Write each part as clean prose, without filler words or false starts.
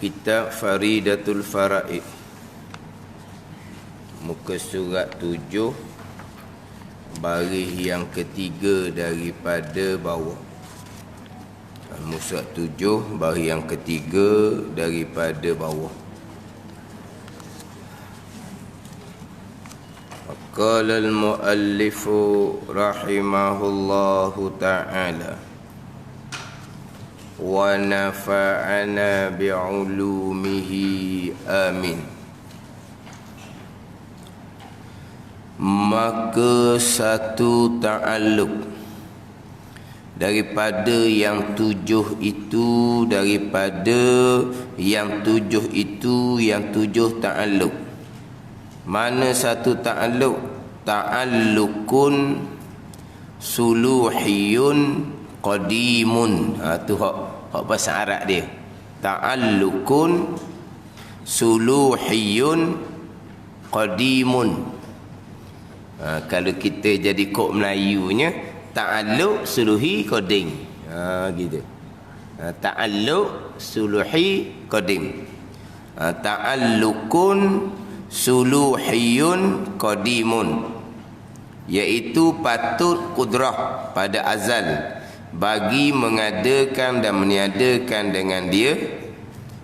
Kitab Faridatul Faraid, muka surat 7, baris yang ketiga daripada bawah. Muka surat 7, baris yang ketiga daripada bawah. Qala al-muallifu rahimahullahu ta'ala wa nafa'ana bi'ulumihi amin. Maka satu ta'alluq daripada yang tujuh itu, yang tujuh ta'alluq. Mana satu ta'alluq? Ta'alluqun suluhiyun qadimun. Tu hak bahasa Arab dia. Ta'alluqun suluhiyun qadimun. Kalau kita jadi kod Melayunya, ta'alluq suluhi qadim. Gitu. Ta'alluq suluhi qadim. Ta'alluqun suluhiyun qadimun, iaitu patut kudrah pada azal bagi mengadakan dan meniadakan dengan dia,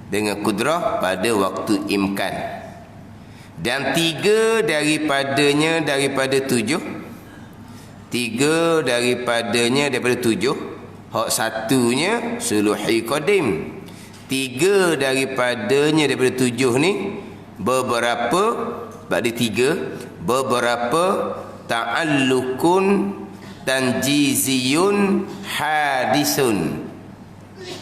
dengan kudrah pada waktu imkan. Dan tiga daripadanya daripada tujuh, hak satunya suluhi qadim. Tiga daripadanya daripada tujuh ni, beberapa ta'alluqun tanjiziyun hadisun.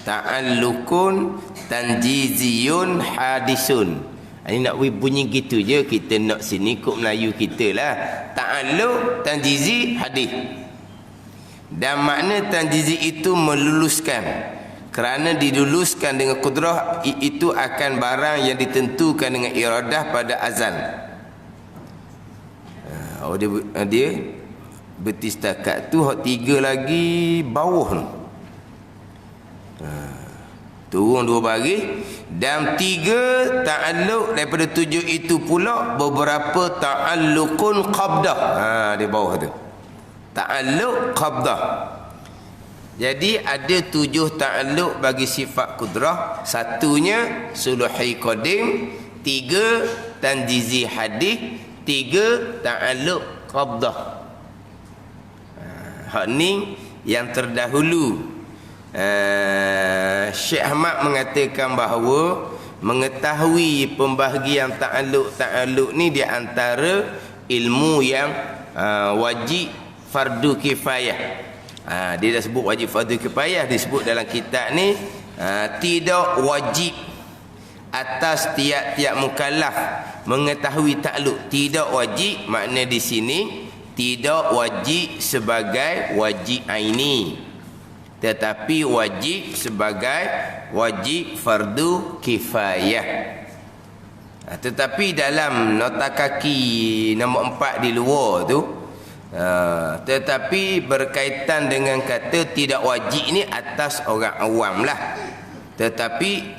Ta'alluqun tanjiziyun hadisun. Ini nak bunyi gitu je, kita nak sini kod Melayu kita lah. Ta'alluq, tanjizi, hadis. Dan makna tanjizi itu meluluskan. Kerana diluluskan dengan kudrah, itu akan barang yang ditentukan dengan iradah pada azal. Dia berhenti setakat tu. Hak tiga lagi bawah tu, turun dua baris. Dan tiga ta'alluq daripada tujuh itu pula beberapa ta'alluqun qabdah. Di bawah tu ta'alluq qabdah. Jadi ada tujuh ta'alluq bagi sifat kudrah. Satunya suluhi qadim, tiga tanjizi hadis, tiga ta'alluq qabdah. Hak ni yang terdahulu. Syekh Ahmad mengatakan bahawa mengetahui pembahagian ta'alluq ni di antara ilmu yang wajib fardu kifayah. Dia dah sebut wajib fardu kifayah, disebut dalam kitab ni. Tidak wajib atas tiap-tiap mukallaf mengetahui ta'alluq. Tidak wajib, makna di sini tidak wajib sebagai wajib aini, tetapi wajib sebagai wajib fardu kifayah. Tetapi dalam nota kaki nombor 4 di luar tu, tetapi berkaitan dengan kata tidak wajib ni atas orang awam lah. Tetapi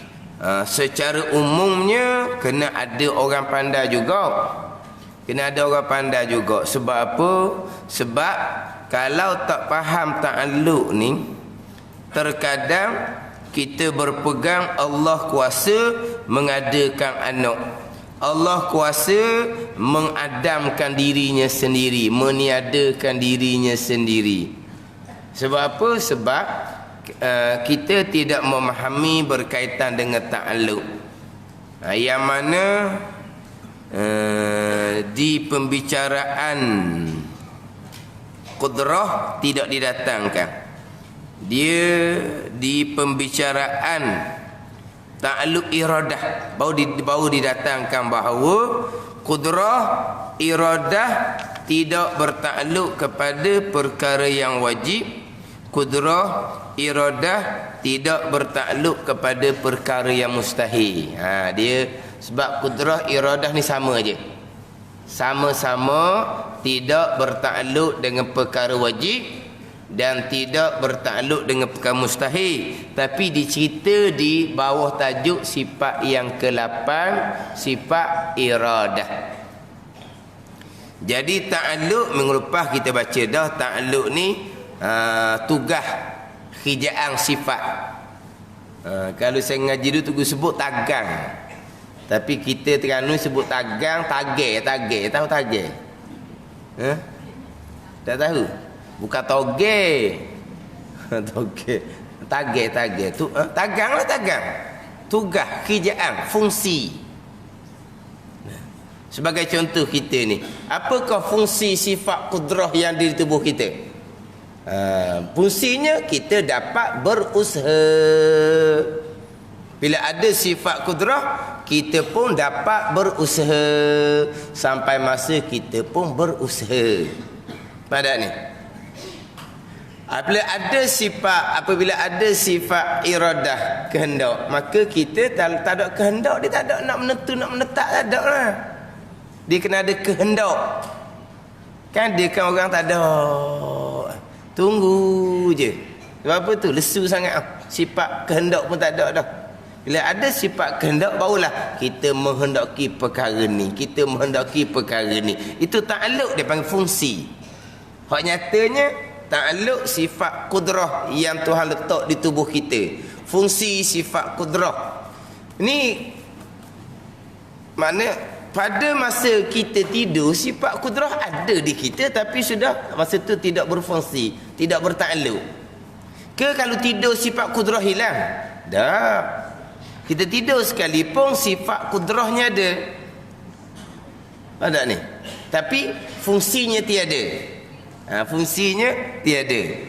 secara umumnya kena ada orang pandai juga. Sebab apa? Sebab kalau tak faham ta'alluq ni, terkadang kita berpegang Allah kuasa mengadakan anak, Allah kuasa mengadamkan dirinya sendiri, meniadakan dirinya sendiri. Sebab apa? Sebab kita tidak memahami berkaitan dengan ta'alluq. Yang mana di pembicaraan kudrah tidak didatangkan. Dia di pembicaraan ta'alluq iradah baru didatangkan bahawa kudrah iradah tidak bertakluk kepada perkara yang wajib. Kudrah iradah tidak bertakluk kepada perkara yang mustahil. Dia sebab kudrah iradah ni sama aja. Sama-sama tidak bertakluk dengan perkara wajib dan tidak bertakluk dengan perkara mustahil, tapi dicerita di bawah tajuk sifat yang ke-8, sifat iradah. Jadi ta'alluq minggu lepas kita baca dah, ta'alluq ni tugas hijaan sifat. Kalau saya ngaji dulu sebut tagang, tapi kita Terengganu sebut tagang, tagih. Tahu tagih? Tak tahu? Bukan toge. Toge. Tagih. Tu tagang lah, tagang. Tugas, kerjaan, fungsi. Sebagai contoh kita ni, apakah fungsi sifat kudrah yang di tubuh kita? Fungsinya kita dapat berusaha. Bila ada sifat kudrah, kita pun dapat berusaha. Sampai masa kita pun berusaha. Pada ni, apabila ada sifat iradah, kehendak, maka kita tak ada kehendak, dia tak ada nak menentu, nak menetap, tak ada lah. Dia kena ada kehendak. Kan dia kan orang tak ada, tunggu je. Sebab apa tu? Lesu sangat. Sifat kehendak pun tak ada dah. Bila ada sifat kehendak, barulah kita menghendaki perkara ni, kita menghendaki perkara ni. Itu ta'alluq, dia panggil fungsi. Hak nyatanya ta'alluq sifat kudrah yang Tuhan letak di tubuh kita. Fungsi sifat kudrah ni makna pada masa kita tidur, sifat kudrah ada di kita, tapi sudah masa tu tidak berfungsi, tidak berta'alluq. Ke kalau tidur sifat kudrah hilang? Dah. Kita tidur sekalipun sifat kudrahnya ada. Ada ni. Tapi fungsinya tiada. Fungsinya tiada.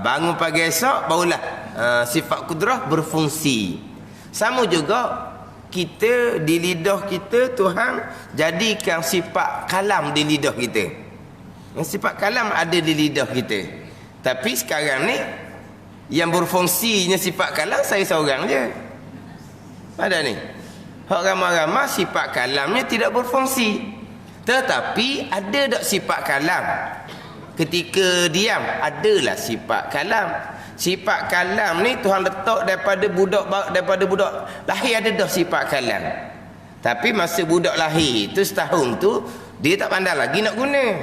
Bangun pagi esok barulah sifat kudrah berfungsi. Sama juga kita di lidah kita, Tuhan jadikan sifat kalam di lidah kita. Sifat kalam ada di lidah kita. Tapi sekarang ni yang berfungsinya sifat kalam saya seorang je. Ada ni. Hak ramai-ramai sifat kalamnya tidak berfungsi. Tetapi ada tak sifat kalam? Ketika diam, adalah sifat kalam. Sifat kalam ni Tuhan letak daripada budak lahir, ada dah sifat kalam. Tapi masa budak lahir tu, setahun tu, dia tak pandai lagi nak guna.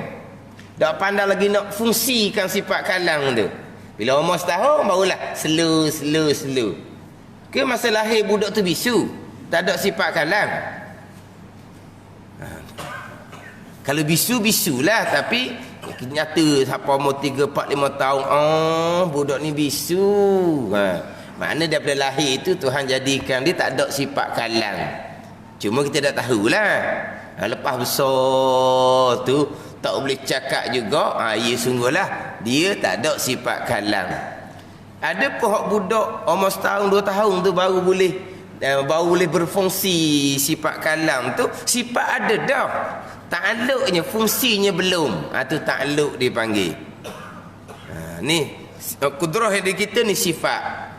Tak pandai lagi nak fungsikan sifat kalam tu. Bila umur setahun barulah slow. Ke masa lahir budak tu bisu, tak ada sifat kalam. Kalau bisu lah, tapi nyata siapa umur 3, 4, 5 tahun, budak ni bisu. Makna daripada lahir itu Tuhan jadikan dia tak ada sifat kalam. Cuma kita tak tahulah. Lepas besar tu tak boleh cakap juga, ya sungguhlah dia tak ada sifat kalam. Ada pihak budak umur setahun 2 tahun tu baru boleh berfungsi sifat kalam tu. Sifat ada dah, ta'alluqnya, fungsinya belum. Tu ta'alluq dipanggil. Ni kudrah yang di kita ni sifat.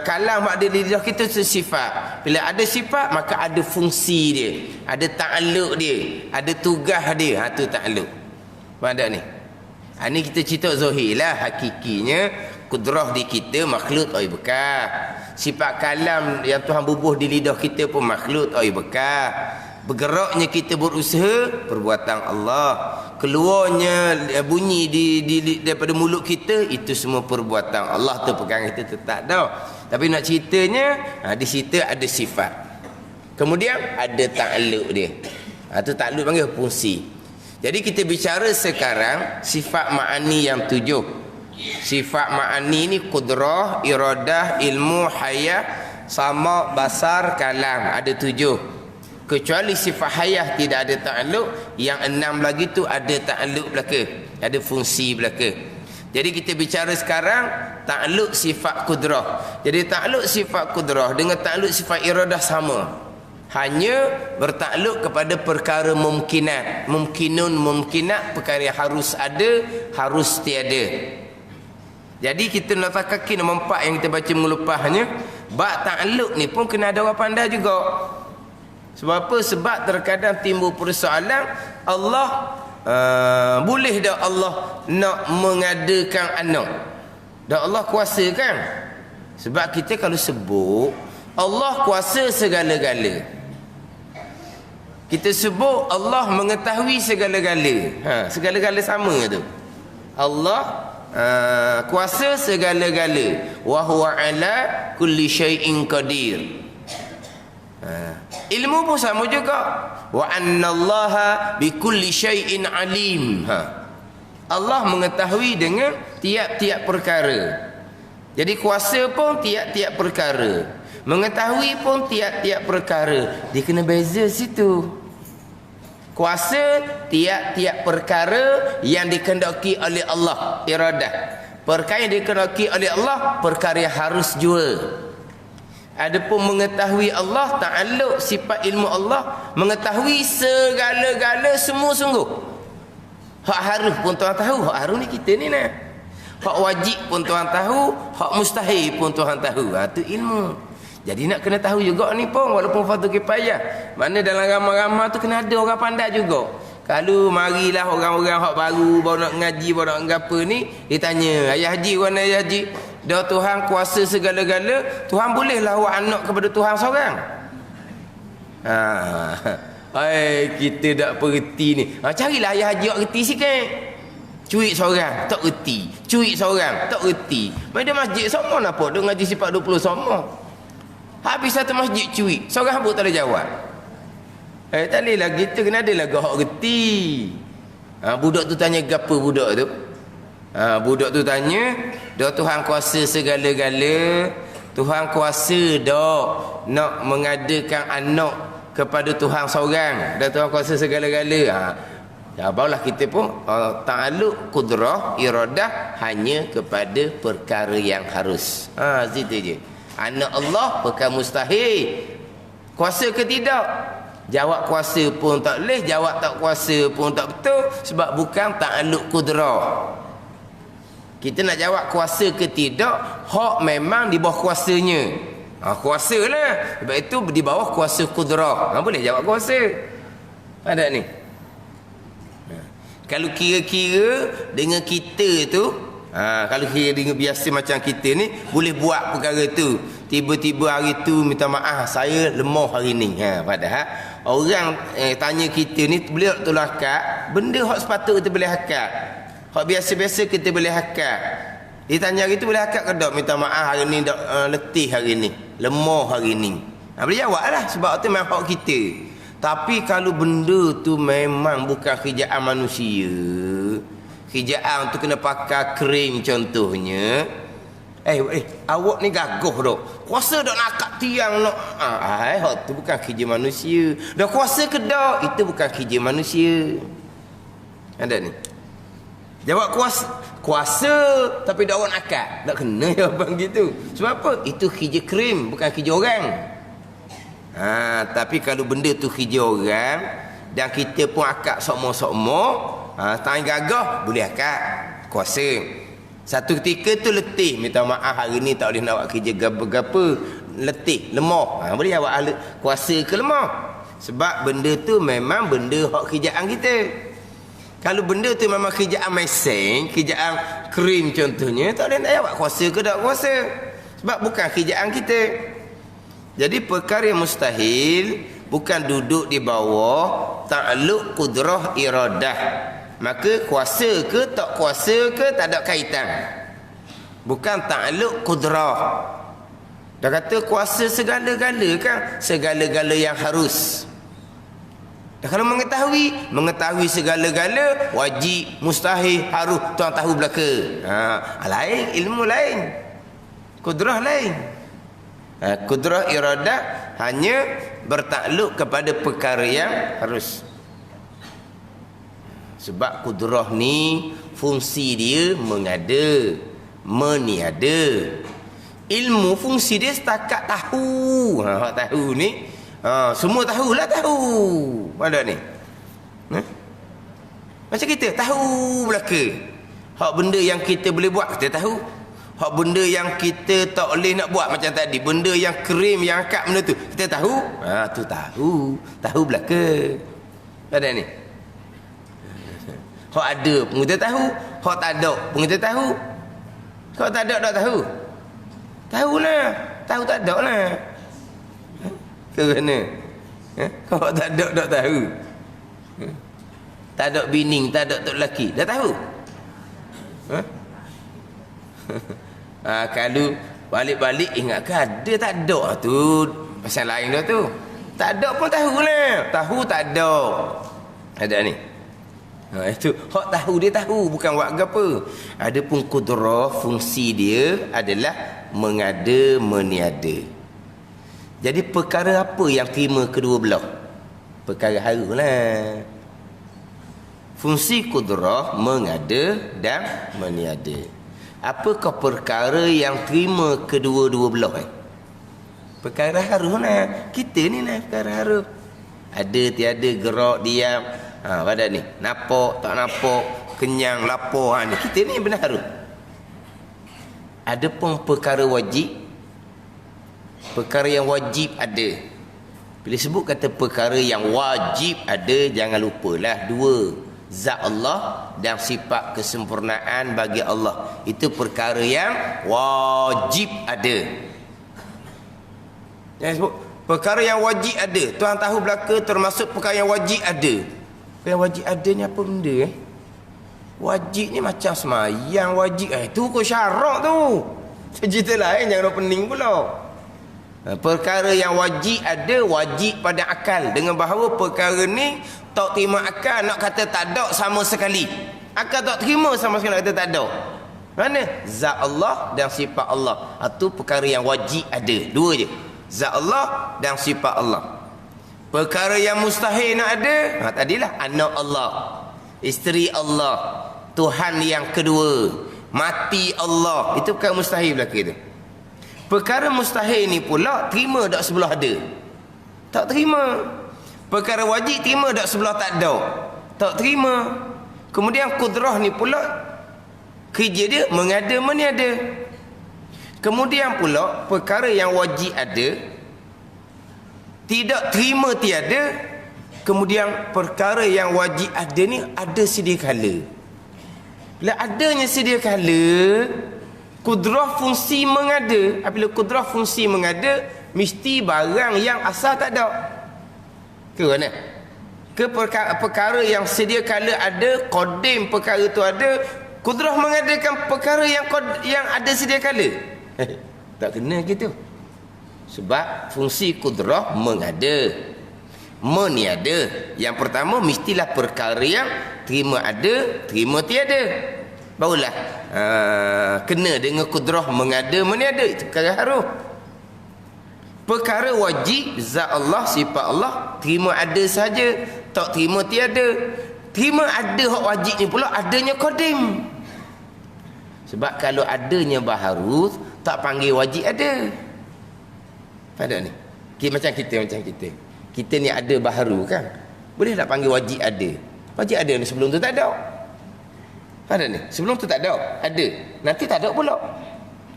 Kalam ada di lidah kita tu sifat. Bila ada sifat maka ada fungsi dia, ada ta'alluq dia, ada tugas dia. Tu ta'alluq. Pada ni. Ni kita cerita zahir lah. Hakikinya kudrah di kita makhluk oi bekah. Sifat kalam yang Tuhan bubuh di lidah kita pun makhluk oi bekah. Bergeraknya kita berusaha, perbuatan Allah. Keluarnya bunyi daripada mulut kita, itu semua perbuatan Allah. Tu pegang kita tetap dah. Tapi nak ceritanya, di situ ada sifat. Kemudian ada ta'alluq dia. Tu ta'alluq panggil fungsi. Jadi kita bicara sekarang sifat ma'ani yang 7. Sifat ma'ani ni kudrah, iradah, ilmu, hayah, sama, basar, kalam. Ada 7. Kecuali sifat hayah tidak ada ta'alluq. Yang 6 lagi tu ada ta'alluq belaka, ada fungsi belaka. Jadi kita bicara sekarang ta'alluq sifat kudrah. Jadi ta'alluq sifat kudrah dengan ta'alluq sifat iradah sama. Hanya bertakluk kepada perkara mumkinat. Mumkinat, perkara yang harus ada, harus tiada. Jadi kita nak kaki nombor 4 yang kita baca minggu lepasnya, bab takluk ni pun kena ada orang pandai juga. Sebab apa? Sebab terkadang timbul persoalan, Allah boleh dah Allah nak mengadakan anak. Dah Allah kuasa kan? Sebab kita kalau sebut Allah kuasa segala-gala, kita sebut Allah mengetahui segala-gala. Segala-gala sama tu. Allah kuasa segala-gala. Wa huwa ala kulli syai'in qadir. Ilmu pun sama juga. Wa annallaha bikulli syai'in alim. Allah mengetahui dengan tiap-tiap perkara. Jadi kuasa pun tiap-tiap perkara, mengetahui pun tiap-tiap perkara. Dia kena beza situ. Kuasa tiap-tiap perkara yang dikehendaki oleh Allah, iradah. Perkara yang dikehendaki oleh Allah, perkara yang harus jua. Adapun mengetahui Allah, ta'alluq sifat ilmu Allah, mengetahui segala-gala semua sungguh. Hak harus pun Tuhan tahu. Hak harus ni kita ni nah. Hak wajib pun Tuhan tahu, hak mustahil pun Tuhan tahu. Tu ilmu. Jadi nak kena tahu juga ni pun, walaupun fardu kifayah. Mana dalam ramai-ramai tu kena ada orang pandai juga. Kalau marilah orang-orang hak baru nak ngaji, baru nak ngapa ni, dia tanya, ayah haji, mana ayah haji? Dah Tuhan kuasa segala-gala, Tuhan bolehlah awak anak kepada Tuhan seorang. Kita tak perhati ni. Carilah ayah haji awak reti sikit. Cuit seorang tak reti, cuit seorang tak reti. Mana masjid semua apa duk ngaji sifat 20 semua. Habis satu masjid cuit, seorang pun tak ada jawab. Tak boleh lagi tu, kena ada lagi hak reti. Budak tu tanya gapo budak tu? Budak tu tanya, dah Tuhan kuasa segala-gala, Tuhan kuasa dah nak mengadakan anak kepada Tuhan seorang, dah Tuhan kuasa segala-gala. Barulah kita pun ta'alluq qudrah iradah hanya kepada perkara yang harus. Situ je. Anak Allah perkara mustahil. Kuasa ke tidak? Jawab kuasa pun tak boleh, jawab tak kuasa pun tak betul, sebab bukan ta'alluq qudrah. Kita nak jawab kuasa ke tidak, hak memang di bawah kuasanya. Kuasa lah. Sebab itu di bawah kuasa qudrah. Boleh jawab kuasa. Ada ni. Kalau kira-kira dengan kita tu, kalau kira dengan biasa macam kita ni, boleh buat perkara tu. Tiba-tiba hari tu minta maaf, saya lemah hari ni. Padahal orang tanya kita ni, boleh tak tolong akad? Benda hak sepatut kita boleh akad. Hak biasa-biasa kita boleh akad. Dia tanya hari tu boleh akad ke tak? Minta maaf hari ni letih hari ni, lemah hari ni. Boleh jawab lah, sebab tu memang hak kita. Tapi kalau benda tu memang bukan kerjaan manusia, kerjaan tu kena pakai krim contohnya. Awak ni gagah dah, kuasa dah nak akad tiang nak. Hak tu bukan kerja manusia. Dah kuasa ke dak, itu bukan kerja manusia. Ada ni. Jawab kuasa tapi dak awak nak akad. Tak kena jawapan gitu. Sebab apa? Itu kerja krim, bukan kerja orang. Tapi kalau benda tu kerja orang dan kita pun akad sokmo-sokmo, tangan gagah, boleh akad kuasa. Satu ketika tu letih, minta maaf hari ni tak boleh nak buat kerja gapa-gapa, letih, lemah. Boleh jawab kuasa ke lemah? Sebab benda tu memang benda hak kerjaan kita. Kalau benda tu memang kerjaan mesin, kerjaan krim contohnya, tak boleh nak jawab kuasa ke tak kuasa. Sebab bukan kerjaan kita. Jadi perkara yang mustahil bukan duduk di bawah ta'alluq qudrah iradah. Maka kuasa ke tak kuasa ke tak ada kaitan. Bukan ta'alluq qudrah. Dah kata kuasa segala-gala kan, segala-gala yang harus. Dah kalau mengetahui segala-gala, wajib, mustahil, harus, tuan tahu belaka. Lain, ilmu lain. Qudrah lain. Qudrah iradah hanya bertakluk kepada perkara yang harus. Sebab qudrah ni fungsi dia mengada, meniada. Ilmu fungsi dia setakat tahu. Tahu ni semua tahulah tahu. Ada ni. Macam kita tahu belaka. Hak benda yang kita boleh buat kita tahu. Hak benda yang kita tak boleh nak buat macam tadi, benda yang krim yang akad benda tu, kita tahu. Tu tahu belaka. Ada ni. Hak ada pun kita tahu, hak tak ada pun kita tahu. Hak tak ada tak tahu. Tahulah, tahu tak ada lah. Ke mana? Hak tak ada tak tahu. Tak ada bini, tak ada tok lelaki, dah tahu. Kalau balik-balik ingat ke ada tak ada tu pasal lain dah tu. Tak ada pun tahulah. Tahu tak ada. Ada ni. Itu hak tahu dia tahu, bukan buat apa. Adapun kudrah, fungsi dia adalah mengada meniada. Jadi perkara apa yang terima kedua belah? Perkara harulah. Fungsi kudrah mengada dan meniada. Apakah perkara yang terima kedua-dua belah? Perkara harulah. Kita ni lah perkara haru. Ada tiada, gerak diam. Pada ni nampak tak nampak, kenyang lapar, ni kita ni benar haru. Ada pun perkara wajib. Perkara yang wajib ada. Bila sebut kata perkara yang wajib ada, jangan lupalah dua, zat Allah dan sifat kesempurnaan bagi Allah. Itu perkara yang wajib ada. Jangan sebut perkara yang wajib ada. Tuan tahu belaka termasuk perkara yang wajib ada. Yang wajib ada ni apa benda Wajib ni macam semayang wajib. Itu kau syarak tu. Cerita lain jangan pening pula. Perkara yang wajib ada, wajib pada akal. Dengan bahawa perkara ni tak terima akal nak kata tak ada sama sekali. Akal tak terima sama sekali nak kata tak ada. Mana? Zat Allah dan sifat Allah. Itu perkara yang wajib ada. Dua je. Zat Allah dan sifat Allah. Perkara yang mustahil nak ada, tadilah anak Allah, isteri Allah, Tuhan yang kedua, mati Allah. Itu perkara mustahil belaka tu. Perkara mustahil ni pula terima tak sebelah ada? Tak terima. Perkara wajib terima tak sebelah tak ada? Tak terima. Kemudian kudrah ni pula kerja dia mengada meniada. Kemudian pula perkara yang wajib ada tidak terima tiada. Kemudian perkara yang wajib ada ni ada sedia kala. Bila adanya sedia kala, kudrah fungsi mengada. Apabila kudrah fungsi mengada, mesti barang yang asal tak ada. Ke mana? Ke perkara yang sedia kala ada, qadim perkara tu ada, kudrah mengadakan perkara yang ada sedia kala. Tak kena gitu. Sebab fungsi kudrah mengada meniada. Yang pertama mestilah perkara yang terima ada, terima tiada. Barulah kena dengan kudrah mengada meniada. Itu perkara haruh. Perkara wajib, zat Allah, sifat Allah, terima ada saja, tak terima tiada. Terima ada hak wajib ni pula adanya qadim. Sebab kalau adanya baharu tak panggil wajib ada. Pada ni macam kita kita ni ada baharu kan, boleh tak panggil wajib ada? Wajib ada ni sebelum tu tak ada. Pada ni sebelum tu tak ada, ada nanti tak ada pula.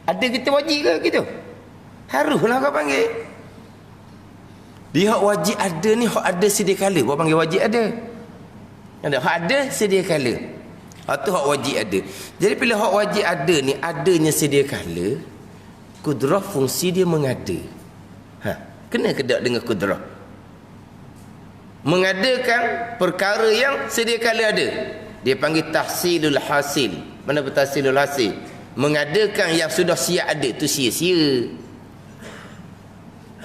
Ada kita wajib ke gitu? Haruslah kau panggil. Dia hak wajib ada ni, hak ada sedia kala kau panggil wajib ada. Ada hak ada sedia kala, tu hak wajib ada. Jadi bila hak wajib ada ni adanya sedia kala, kudrah fungsi dia mengada. Kena kedak dengan kudrah. Mengadakan perkara yang sedia kala ada. Dia panggil tahsilul hasil. Mana bertahsilul hasil? Mengadakan yang sudah siap ada tu sia-sia.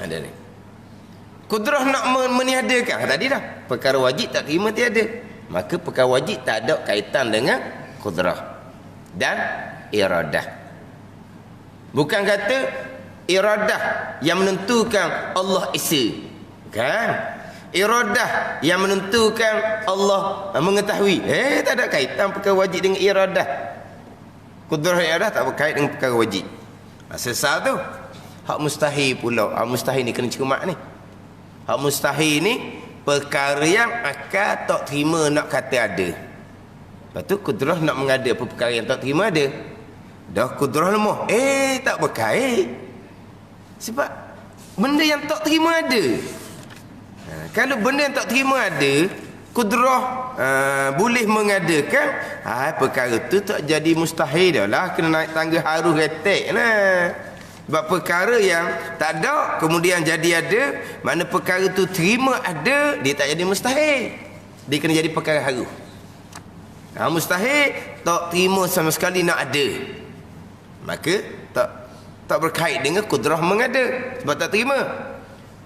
Ada ni. Kudrah nak meniadakan. Tadi dah. Perkara wajib tak terima tiada. Maka perkara wajib tak ada kaitan dengan kudrah dan iradah. Bukan kata iradah yang menentukan Allah Esa. Kan? Iradah yang menentukan Allah mengetahui. Tak ada kaitan perkara wajib dengan iradah. Kudrah iradah tak berkait dengan perkara wajib. Sesal tu. Hak mustahil pula. Hak mustahil ni kena cermat ni. Hak mustahil ni perkara yang akal tak terima nak kata ada. Lepas tu kudrah nak mengada apa perkara yang tak terima ada. Dah kudrah lemah. Tak berkait. Sebab benda yang tak terima ada. Kalau benda yang tak terima ada, kudrah boleh mengadakan, perkara tu tak jadi mustahil dah lah, kena naik tangga harus retek lah. Sebab perkara yang tak ada kemudian jadi ada, mana perkara tu terima ada, dia tak jadi mustahil, dia kena jadi perkara harus. Mustahil tak terima sama sekali nak ada, maka tak berkait dengan kudrah mengada, sebab tak terima.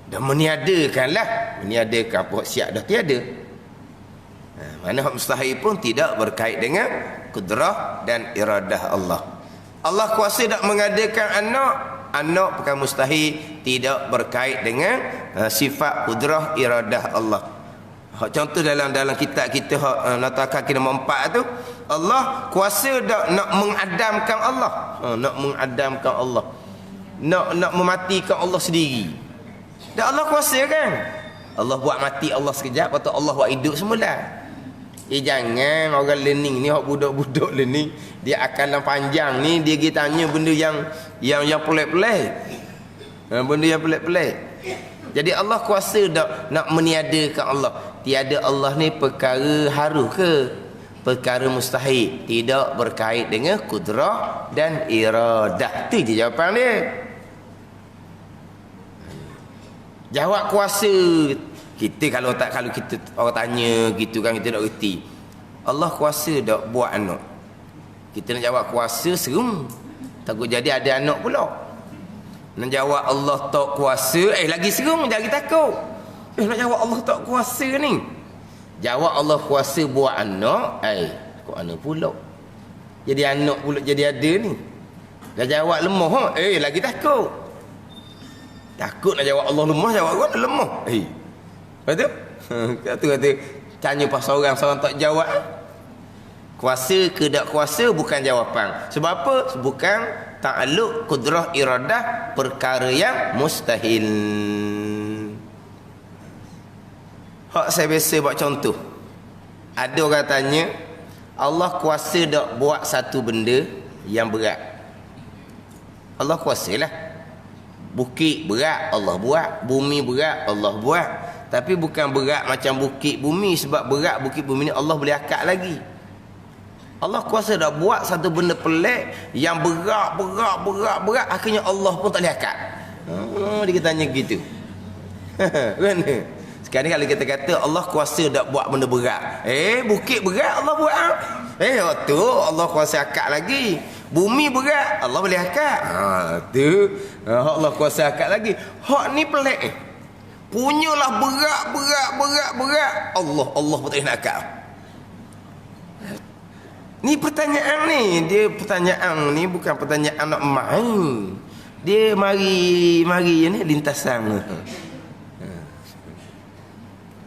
Dan meniadakanlah, meniadakan apa siap dah tiada. Mana hak mustahil pun tidak berkait dengan kudrah dan iradah Allah. Allah kuasa tak mengadakan anak perkara mustahil, tidak berkait dengan sifat kudrah iradah Allah. Contoh dalam kitab kita Natakan nombor 4 tu, Allah kuasa tak nak mengadamkan Allah, nak mengadamkan Allah, nak mematikan Allah sendiri. Dan Allah kuasa kan? Allah buat mati Allah sekejap, lepas tu Allah buat hidup semula. Jangan orang learning ni, hak budak-budak learning, dia akalan panjang ni, dia pergi tanya benda yang pelik-pelik. Benda yang pelik-pelik. Jadi Allah kuasa tak nak meniadakan Allah. Tiada Allah ni perkara harus ke? Perkara mustahil, tidak berkait dengan kudrah dan iradah. Tu je jawapan dia. Jawab kuasa. Kita kalau kita orang tanya gitu kan, kita tak reti. Allah kuasa tak buat anak? Kita nak jawab kuasa serum, takut jadi ada anak pula. Nak jawab Allah tak kuasa, lagi serum, lagi takut. Nak jawab Allah tak kuasa ni. Jawab Allah kuasa buat anak, takut anak pula. Jadi anak pula jadi ada ni. Dah jawab lemah, lagi takut. Takut nak jawab Allah lemah, jawab Allah lemah. Betul? Kata tanya pasal orang tak jawab. Kuasa ke tak kuasa bukan jawapan. Sebab apa? Bukan ta'alluq kudrah iradah, perkara yang mustahil. Hak saya biasa buat contoh. Ada orang tanya, Allah kuasa tak buat satu benda yang berat? Allah kuasalah. Bukit berat Allah buat, bumi berat Allah buat. Tapi bukan berat macam bukit bumi, sebab berat bukit bumi ni Allah boleh akad lagi. Allah kuasa dah buat satu benda pelik yang berat, akhirnya Allah pun tak boleh akad. Dia tanya gitu. Mana? Sekarang kalau kita kata Allah kuasa tak buat benda berat, bukit berat Allah buat, tu Allah kuasa akad lagi. Bumi berat Allah boleh akad, tu Allah kuasa akad lagi. Hak ni pelik, punyalah berat Allah pun tak nak akad. Ni pertanyaan ni, dia pertanyaan ni bukan pertanyaan nak main. Dia mari ni lintasan.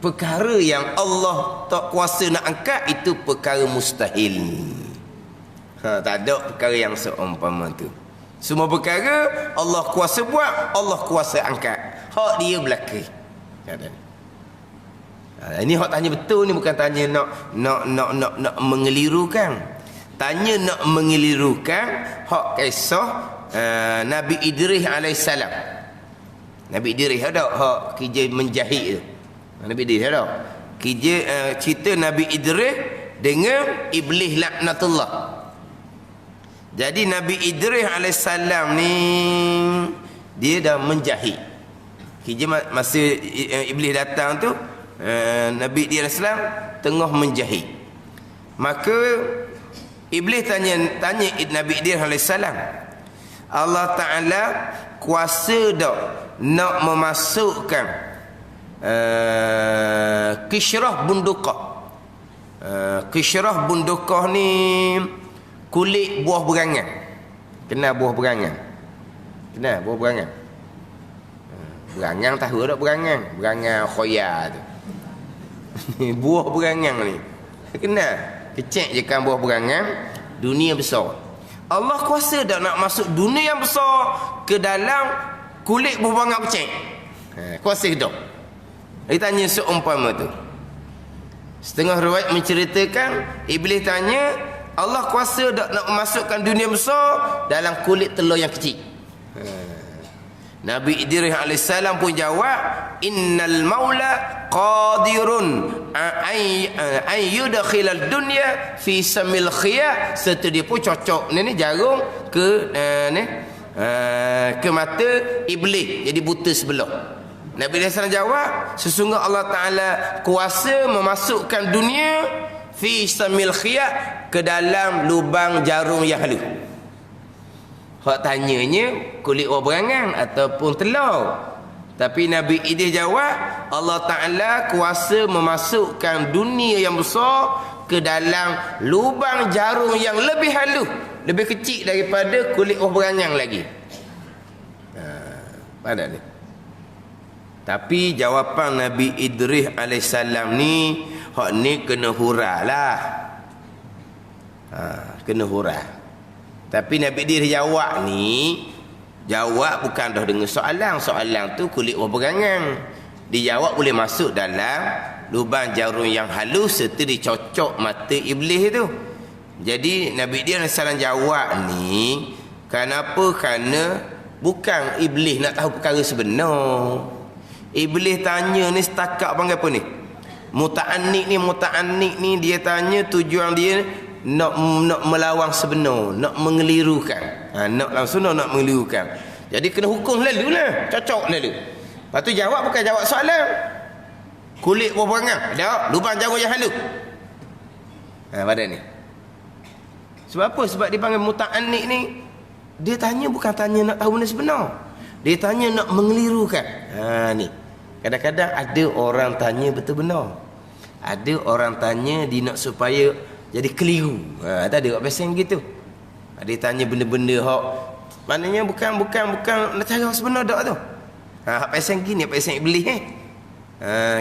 Perkara yang Allah tak kuasa nak angkat, itu perkara mustahil. Tak ada perkara yang seumpama tu. Semua perkara Allah kuasa buat, Allah kuasa angkat. Hak dia belakang. Ini hak tanya betul ni, bukan tanya nak mengelirukan. Tanya nak mengelirukan hak kisah Nabi Idris alaihissalam. Nabi Idris ada hak kerja menjahit tu. Nabi Idris ada kerja cerita Nabi Idris dengan Iblis laknatullah. Jadi Nabi Idris alaihissalam ni dia dah menjahit. Kerja masa Iblis datang tu, Nabi Idris alaihissalam tengah menjahit. Maka Iblis tanya Nabi Idris alaihissalam, Allah Ta'ala kuasa tak nak memasukkan kishrah bundukah. Kishrah bundukah ni kulit buah berangan. Kenal buah berangan? Kenal buah berangan? Berangan tahu tak berangan? Berangan khoya tu. Buah berangan ni. Kenal? Kecek je kan buah berangan, dunia besar. Allah kuasa tak nak masuk dunia yang besar ke dalam kulit buah berangan kecek? Kuasa tak? Dia tanya seumpama tu. Setengah riwayat menceritakan Iblis tanya, Allah kuasa tak nak memasukkan dunia besar dalam kulit telur yang kecil? Nabi Idris alaihissalam pun jawab, innal maula qadirun an yudkhilal dunya fi samil khiyah. Serta dia pun cocok ni jarum ke ke mata iblis, jadi buta sebelah. Nabi alaihissalam jawab, sesungguhnya Allah Taala kuasa memasukkan dunia fi samil khiyah, ke dalam lubang jarum yang halus. Hak tanyanya kulit orang berangan ataupun telur. Tapi Nabi Idris jawab, Allah Ta'ala kuasa memasukkan dunia yang besar ke dalam lubang jarum yang lebih halus, lebih kecil daripada kulit orang berangan lagi. Pada ni. Tapi jawapan Nabi Idris alaihissalam ni, hak ni kena hurah lah. Kena hurah. Tapi Nabi Idris jawab ni, jawab bukan dah dengan soalan tu kulit orang berangan. Dijawab boleh masuk dalam lubang jarum yang halus serta dicocok mata iblis tu. Jadi Nabi Idris alaihissalam jawab ni, kenapa? Kerana bukan iblis nak tahu perkara sebenar. Iblis tanya ni setakat panggil apa ni? Muta'annik ni dia tanya tujuan dia nak melawan sebenar, nak mengelirukan. Nak langsung nak mengelirukan. Jadi kena hukum lalu lah, cocok lalu. Lepas tu jawab bukan jawab soalan. Kulit buah berangan, jawab lubang jarum yang halus. Pada ni. Sebab apa? Sebab dia panggil muta'annik ni, dia tanya bukan tanya nak tahu benda sebenar. Dia tanya nak mengelirukan. Ni. Kadang-kadang ada orang tanya betul benar. Ada orang tanya dia nak supaya jadi keliru. Tak ada orang biasa gitu. Dia tanya benda-benda hak maknanya bukan nak cari yang sebenar dak tu. Hak pasal gini, hak pasal iblis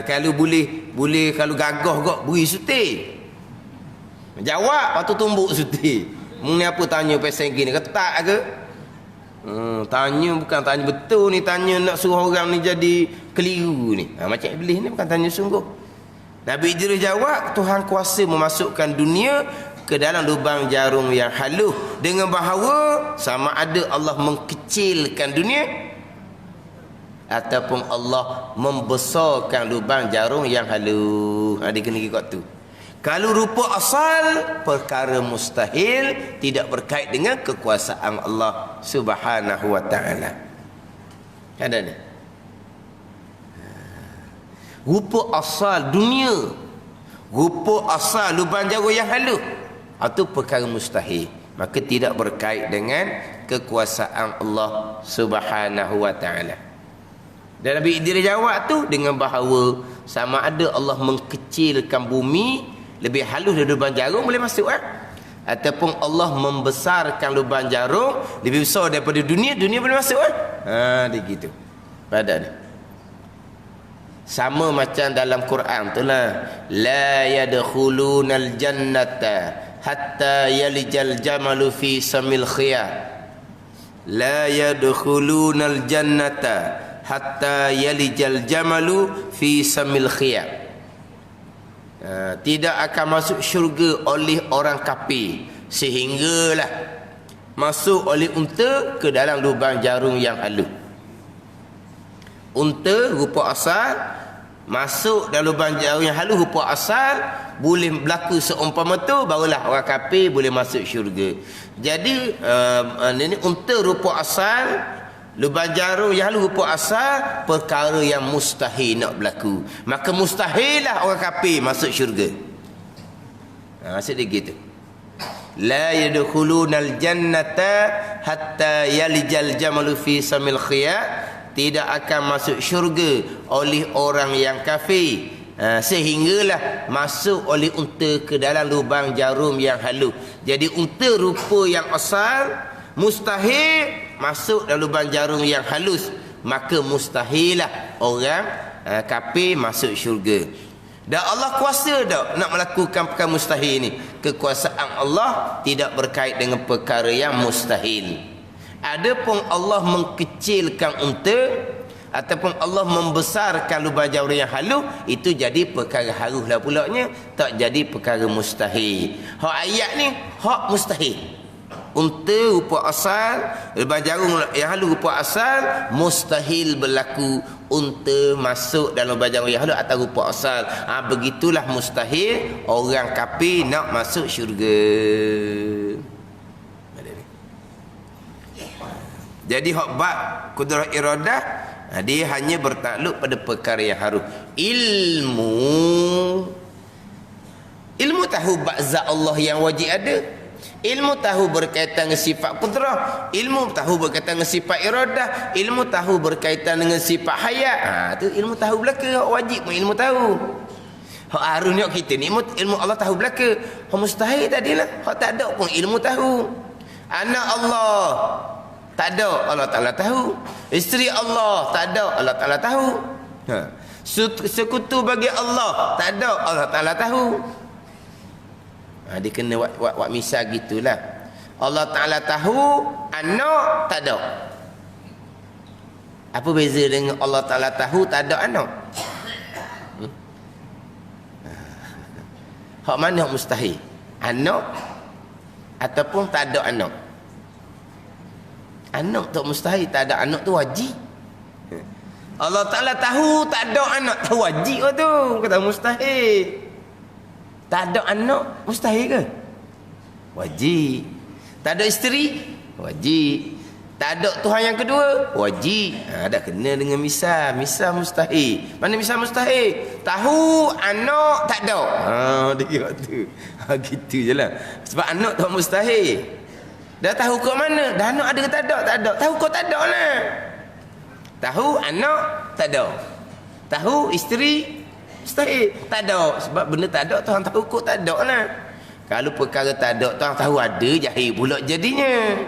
kalau boleh kalau gagah gak beri suti. Jawab lepas tu tumbuk suti. Ni apa tanya pasal gini? Kata tak ke? Tanya bukan tanya betul ni, tanya nak suruh orang ni jadi keliru ni. Macam iblis ni bukan tanya sungguh. Nabi Idris jawab, Tuhan kuasa memasukkan dunia ke dalam lubang jarum yang halus dengan bahawa sama ada Allah mengkecilkan dunia ataupun Allah membesarkan lubang jarum yang halus. Dia kena ikut tu. Kalau rupa asal, perkara mustahil, tidak berkait dengan kekuasaan Allah Subhanahu wa taala. Ada ni. Rupa asal dunia, rupa asal lubang jarum yang halus, itu perkara mustahil, maka tidak berkait dengan kekuasaan Allah Subhanahu wa taala. Dan Nabi Idris jawab tu dengan bahawa sama ada Allah mengkecilkan bumi lebih halus dari lubang jarum, boleh masuk ataupun Allah membesarkan lubang jarum lebih besar daripada dunia boleh masuk dia gitu. Pada ni sama macam dalam Quran tu lah, la yadkhulunal jannata hatta yalijal jamalu fi samil khiyah. La yadkhulunal jannata hatta yalijal jamalu fi samil khiyah. Tidak akan masuk syurga oleh orang kafir sehinggalah masuk oleh unta ke dalam lubang jarum yang halus. Unta rupa asal masuk dalam lubang jarum yang halus rupa asal, boleh berlaku seumpama tu, barulah orang kafir boleh masuk syurga. Jadi ini unta rupa asal, lubang jarum yang halus rupa asal, perkara yang mustahil nak berlaku, maka mustahillah orang kafir masuk syurga. Maksud dia gitu. La yadkhulunal jannata hatta yalijal jamalu fi samil khiyah. Tidak akan masuk syurga oleh orang yang kafir sehinggalah masuk oleh unta ke dalam lubang jarum yang halus. Jadi unta rupa yang asal mustahil masuk dalam lubang jarum yang halus, maka mustahillah orang kafir masuk syurga. Dan Allah kuasa tak nak melakukan perkara mustahil ni? Kekuasaan Allah tidak berkait dengan perkara yang mustahil. Adapun Allah mengkecilkan unta ataupun Allah membesarkan lubang jarum yang halus, itu jadi perkara halus lah pulaknya, tak jadi perkara mustahil. Hak ayat ni hak mustahil. Unta rupa asal, lubang jarum yang halus rupa asal, mustahil berlaku unta masuk dalam lubang jarum yang halus atas rupa asal. Begitulah mustahil orang kafir nak masuk syurga. Jadi hak bab kudrah iradah, dia hanya bertakluk pada perkara yang harus. Ilmu tahu bab zat Allah yang wajib ada. Ilmu tahu berkaitan dengan sifat kudrah, ilmu tahu berkaitan dengan sifat iradah, ilmu tahu berkaitan dengan sifat hayat. Tu ilmu tahu belaka, wajib pun ilmu tahu. Hak harusnya kita ni ilmu Allah tahu belaka. Hak mustahil tadilah, hak tak ada pun ilmu tahu. Anak Allah tak ada, Allah Taala tahu. Isteri Allah tak ada, Allah Taala tahu. Sekutu bagi Allah tak ada, Allah Taala tahu. Dia kena buat misal gitulah. Allah Ta'ala tahu, anak tak ada. Apa beza dengan Allah Ta'ala tahu tak ada anak? Hak mana hak mustahil? Anak ataupun tak ada anak? Anak tu mustahil, tak ada anak tu wajib. Allah Ta'ala tahu tak ada anak, tu wajib tu, kata mustahil. Tak ada anak, mustahil ke? Wajib. Tak ada isteri? Wajib. Tak ada Tuhan yang kedua? Wajib. Dah kena dengan misal. Misal mustahil. Mana misal mustahil? Tahu anak tak ada. Dia kira tu. Gitu je lah. Sebab anak tu mustahil. Dah tahu kau mana? Dah anak ada ke tak ada? Tak ada. Tahu kau tak ada lah. Tahu anak tak ada. Tahu isteri mustahil. Tak ada. Sebab benda tak ada, Tuhan tahu kok tak ada lah. Kalau perkara tak ada, Tuhan tahu ada, jahil pula jadinya.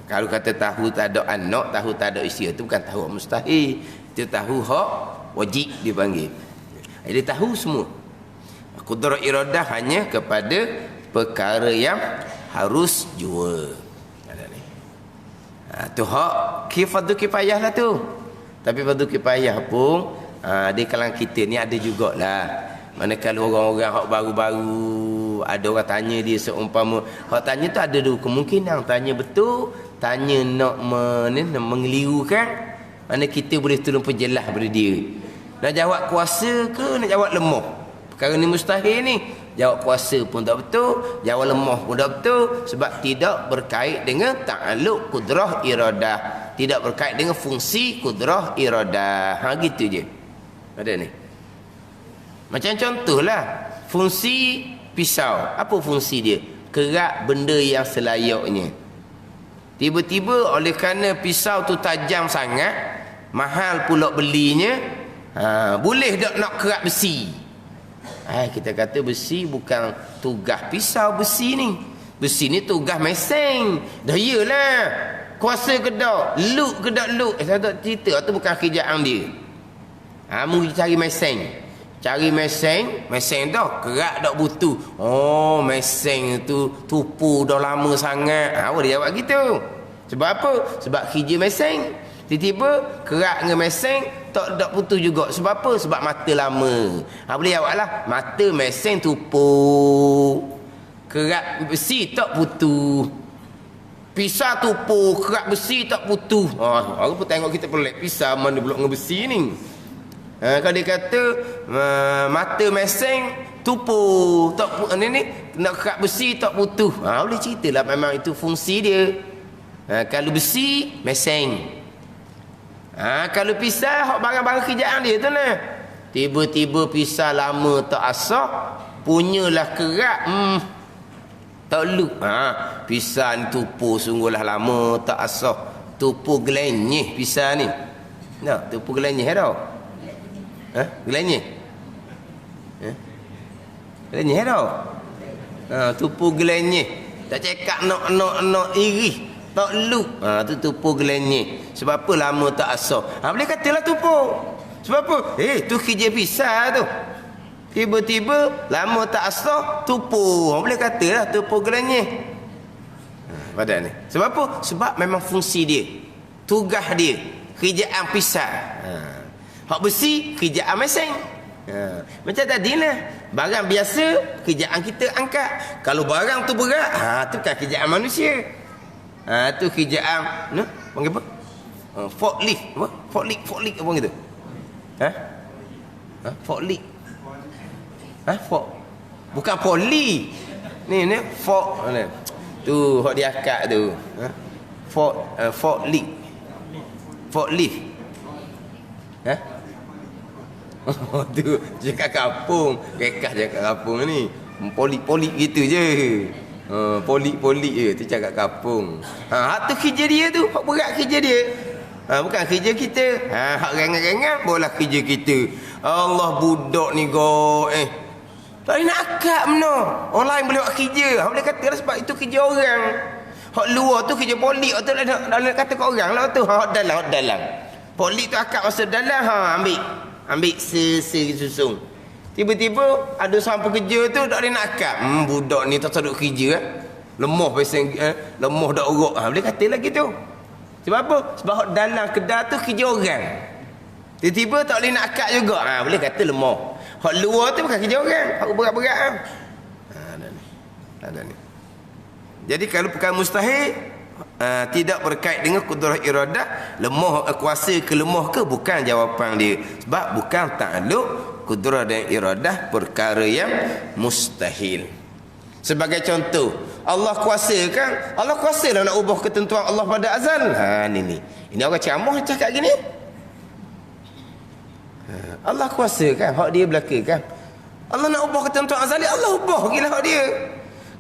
Kalau kata tahu tak ada anak, tahu tak ada isteri, itu bukan tahu mustahil. Itu tahu hak wajib dipanggil. Dia tahu semua. Qudrah iradah hanya kepada perkara yang harus jua. Tu hak fardu kifayah lah tu. Tapi fardu kifayah pun di kalangan kita ni ada jugalah. Manakala orang-orang hak baru-baru, ada orang tanya dia seumpama, hak tanya tu ada dua kemungkinan, tanya betul, tanya nak mengelirukan, mana kita boleh tolong penjelas pada dia. Nak jawab kuasa ke nak jawab lemah? Perkara ni mustahil ni. Jawab kuasa pun tak betul, jawab lemah pun tak betul, sebab tidak berkait dengan ta'alluq kudrah iradah, tidak berkait dengan fungsi kudrah iradah. Gitu je. Ada ni. Macam contohlah fungsi pisau. Apa fungsi dia? Kerak benda yang selayaknya. Tiba-tiba oleh kerana pisau tu tajam sangat, mahal pula belinya, boleh tak nak kerak besi? Kita kata besi bukan tugas pisau besi ni. Besi ni tugas mesin. Dah iyalah. Kuasa ke tak? Luk ke tak luk? Saya tak cerita. Itu bukan kerjaan dia. Mungkin cari mesin. Cari mesin. Mesin dah. Kerak tak butuh. Oh, mesin tu tupu dah lama sangat. Apa dia jawab gitu? Sebab apa? Sebab kerja mesin. Tiba-tiba kerak dengan mesin tak putus juga. Sebab apa? Sebab mata lama. Boleh jawablah. Mata mesin tupu. Kerak besi tak putus. Pisau tupu, kerak besi tak putus. Orang pun tengok kita pelik. Pisau mana pula dengan besi ni. Kalau dia kata mata mesin tupu, tak ni nak kerak besi tak putus. Boleh ceritalah memang itu fungsi dia. Kalau besi mesin. Kalau pisau hak barang-barang kerjaan dia tu lah. Tiba-tiba pisau lama tak asah, punyalah kerak tak luk. Pisau ni tupu sungguhlah lama tak asah. Tupu gelenyeh pisau ni. Nak tupu gelenyeh dah. Gelenyeh. Gelenyeh dah. Tupu gelenyeh. Tak cekak nak iri. Tak luk. Tu tupu gelenyeh. Sebab apa lama tak asah? Boleh katalah tupu. Sebab apa? Tu kerja pisau tu. Tiba-tiba lama tak asah, tupu. Boleh katalah tupu gelenyeh. Pada ni. Sebab apa? Sebab memang fungsi dia. Tugas dia. Kerjaan pisau. Hak besi, kerjaan mesin. Macam tadi lah, barang biasa kerjaan kita angkat. Kalau barang tu berat, tu kan kerjaan manusia. Tu kerjaan panggil apa? Forklift apa? Forklift apa gitu? Forklift. Bukan poli. Ni fork mana? Tu hok dia akak tu. Forklift. Forklift. Tu cakap kampung. Rekah cakap kampung ni. Polik-polik gitu je. Polik-polik je. Tu cakap kampung. Hak tu kerja dia tu. Hak berat kerja dia. Bukan kerja kita. Hak rengan-rengan bola kerja kita. Allah budak ni tak boleh nak akak mana. Orang lain boleh buat kerja. Hak boleh kata lah sebab itu kerja orang. Hak luar tu kerja polik. Hak tu nak kata kat orang lah tu. Hak dalam. Polik tu akak masuk dalam. Ambil susung. Tiba-tiba ada seorang pekerja tu tak boleh nak akak. Budak ni tak duduk kerja. Lemah pasal lemah dak urut. Boleh kata lagi tu. Sebab apa? Sebab hak dalam kedai tu kerja orang. Tiba-tiba tak boleh nak akak juga. Boleh kata lemah. Hak luar tu bukan kerja orang. Hak berat-berat. Ada ni. Jadi kalau perkara mustahil tidak berkait dengan kudrah iradah, lemah kuasa ke lemah ke, bukan jawapan dia. Sebab bukan takluk kudrah dan iradah perkara yang mustahil. Sebagai contoh, Allah kuasa kan? Allah kuasa lah nak ubah ketentuan Allah pada azal. Ni. Ini orang ceramah cakap gini. Allah kuasa kan? Hak dia belaka kan? Allah nak ubah ketentuan azali, Allah ubah gila hak dia.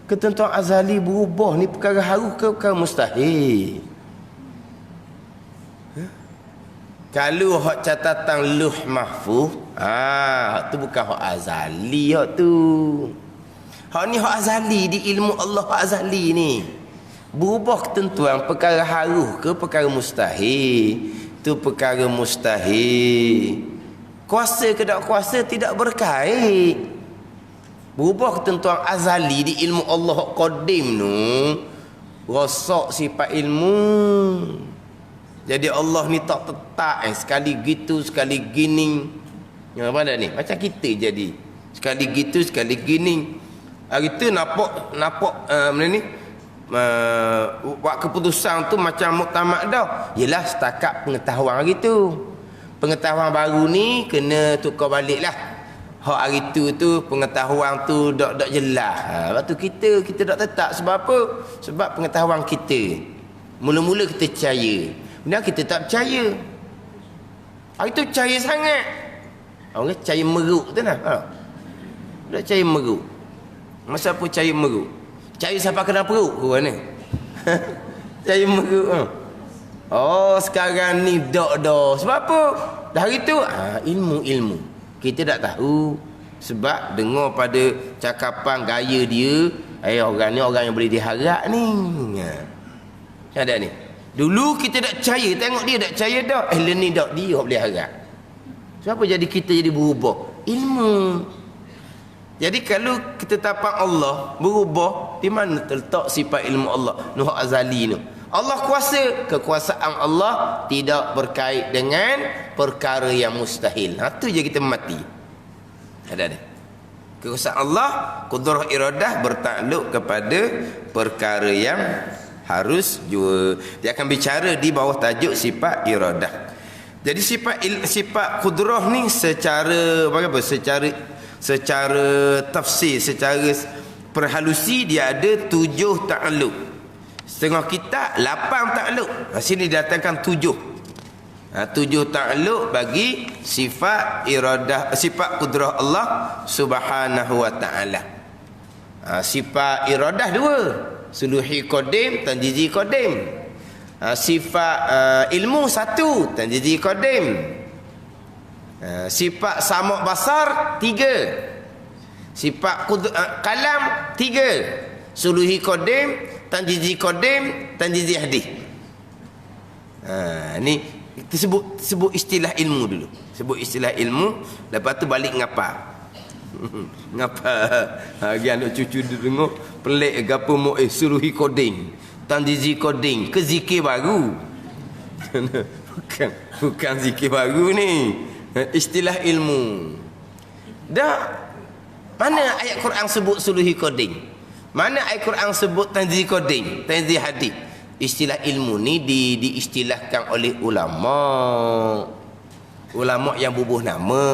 Ketentuan azali berubah ni perkara harus ke perkara mustahil? Kalau hak catatan luh mahfuz, hak tu bukan hak azali hak tu. Hak ni hak azali di ilmu Allah, hak azali ni. Berubah ketentuan perkara harus ke perkara mustahil? Tu perkara mustahil. Kuasa ke tak kuasa tidak berkait. Berubah ketentuan azali di ilmu Allah hak qadim tu, rosak sifat ilmu. Jadi Allah ni tak tetap sekali gitu sekali gini. Yang apa dah ni? Macam kita jadi. Sekali gitu sekali gini. Hari tu nampak mana ni? Buat keputusan tu macam muktamad dah. Yelah setakat pengetahuan hari tu. Pengetahuan baru ni kena tukar balik lah. Hak hari tu pengetahuan tu tak jelas. Lepas tu kita tak tetap. Sebab apa? Sebab pengetahuan kita. Mula-mula kita percaya. Kemudian kita tak percaya. Hari tu percaya sangat. Orang percaya meruk tu lah. Tak percaya meruk. Masa apa percaya meruk? Percaya siapa kena peruk ke mana? Percaya meruk. Sekarang ni dah. Sebab apa? Dari tu ilmu. Kita tak tahu. Sebab dengar pada cakapan gaya dia, orang ni orang yang boleh diharap ni. Ada ni. Dulu kita tak percaya, tengok dia tak percaya dah. Ni dah dia boleh harap. Sebab apa jadi kita jadi berubah? Ilmu. Jadi kalau kita tapak Allah berubah, di mana terletak sifat ilmu Allah? Nuh azali ni. Allah kuasa, kekuasaan Allah tidak berkait dengan perkara yang mustahil. Tu je kita mati. Ada. Kekuasaan Allah, qudrah iradah bertakluk kepada perkara yang harus jua. Dia akan bicara di bawah tajuk sifat iradah. Jadi sifat qudrah ni secara tafsir, secara perhalusi dia ada 7 takluk. Setengah kitab 8 takluk. Sini datangkan 7. 7 takluk bagi sifat iradah, sifat qudrah Allah Subhanahu wa taala. Sifat iradah 2, suluhi qadim, tanjizi qadim. Sifat ilmu 1, tanjizi qadim. Sifat samak basar 3. Sifat kalam 3, suluhi qadim, tanjizi qadim, tanjizi hadis. Ni kita sebut istilah ilmu dulu. Sebut istilah ilmu, lepas tu balik ngapa. Ngapa? Hari anak cucu dia dengar pelik gapo mo suluhi qadim, tanjizi qadim, ke zikir baru. bukan zikir baru ni. Istilah ilmu. Dah. Mana ayat Quran sebut suluhi koding? Mana ayat Quran sebut tanzih koding, tanzih hadis? Istilah ilmu ni diistilahkan oleh ulama. Ulama yang bubuh nama.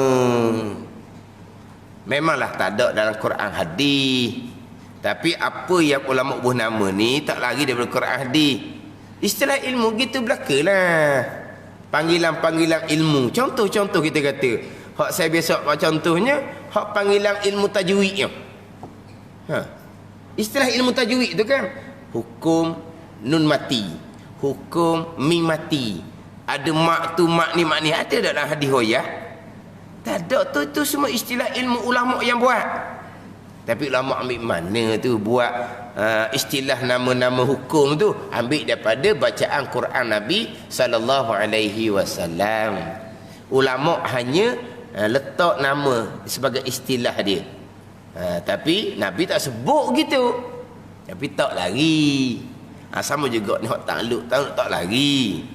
Memanglah tak ada dalam Quran hadis. Tapi apa yang ulama bubuh nama ni tak lari daripada Quran hadis. Istilah ilmu gitu belakalah. Panggilan-panggilan ilmu. Contoh-contoh kita kata. Hak saya biasa contohnya, hak panggilan ilmu tajwid. Istilah ilmu tajwid tu kan, hukum nun mati, hukum mim mati. Ada mak tu mak ni ada tak dalam hadis hoyah? Tak ada tu semua istilah ilmu ulama yang buat. Tapi ulama ambil mana tu buat istilah nama-nama hukum tu, ambil daripada bacaan Quran Nabi sallallahu alaihi wasallam. Ulama hanya letak nama sebagai istilah dia. Tapi Nabi tak sebut gitu. Tapi tak lari. Sama juga ni hak takluk tak lari.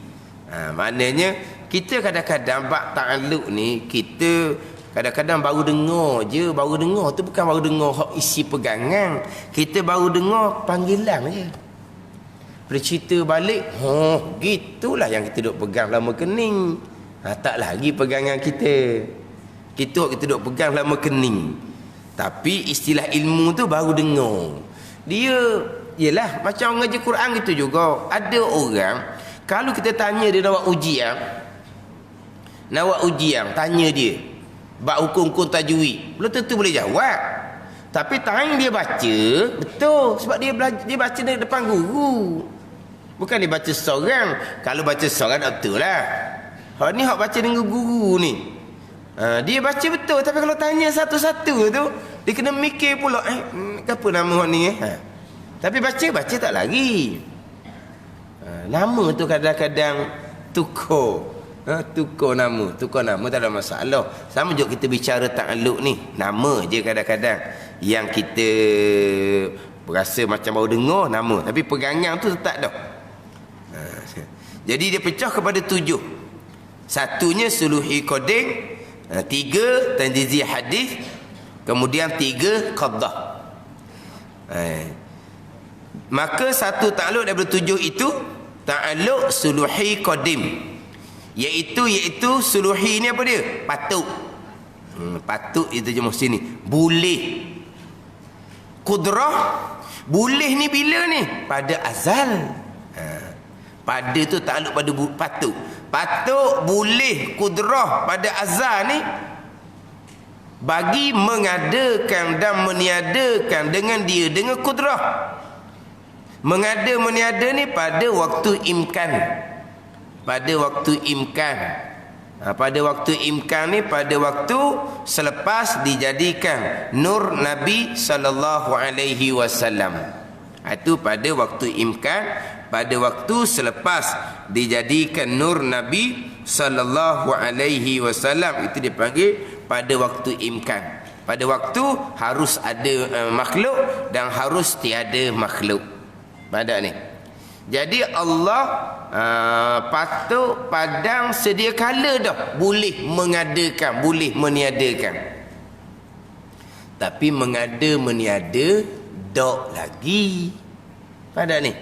Maknanya kita kadang-kadang bab takluk ni kita kadang-kadang baru dengar je. Baru dengar tu bukan baru dengar hak isi pegangan. Kita baru dengar panggilan je. Bila cerita balik, gitulah yang kita duk pegang lama kening. Tak lagi pegangan kita. Kita duk pegang lama kening. Tapi istilah ilmu tu baru dengar. Dia yelah macam ngaji Quran gitu juga. Ada orang kalau kita tanya dia nak buat ujian, tanya dia bab hukum-hukum tajwid, belum tentu boleh jawab. Tapi time dia baca betul sebab dia baca di depan guru. Bukan dia baca seorang. Kalau baca seorang tak betul lah. Hak ni hak baca dengan guru ni. Dia baca betul, tapi kalau tanya satu-satu tu dia kena mikir pula apa nama hak ni Tapi baca tak lagi. Nama tu kadang-kadang tukar. Tukar nama tak ada masalah. Sama juga kita bicara ta'alluq ni, nama je kadang-kadang yang kita berasa macam baru dengar nama, tapi pegangan tu tak dah. Jadi dia pecah kepada 7. Satunya suluhi koding, 3 tanjizi hadis, kemudian 3 qaddah. Maka satu ta'alluq daripada 7 itu ta'alluq suluhi qadim, iaitu suluhi ni apa dia? Patut. Patut itu je mesti ni. Boleh. Qudrah boleh ni bila ni? Pada azal. Pada tu ta'alluq pada patut. Patut boleh qudrah pada azal ni bagi mengadakan dan meniadakan dengan dia dengan qudrah. Mengada meniada ni pada waktu imkan. Pada waktu imkan. Pada waktu imkan ni pada waktu selepas dijadikan nur Nabi sallallahu alaihi wasallam. Itu pada waktu imkan, pada waktu selepas dijadikan nur Nabi sallallahu alaihi wasallam, itu dipanggil pada waktu imkan. Pada waktu harus ada makhluk dan harus tiada makhluk. Pada ni. Jadi Allah patut padang sedia kala dah boleh mengadakan, boleh meniadakan. Tapi mengada meniada dok lagi. Pada ni.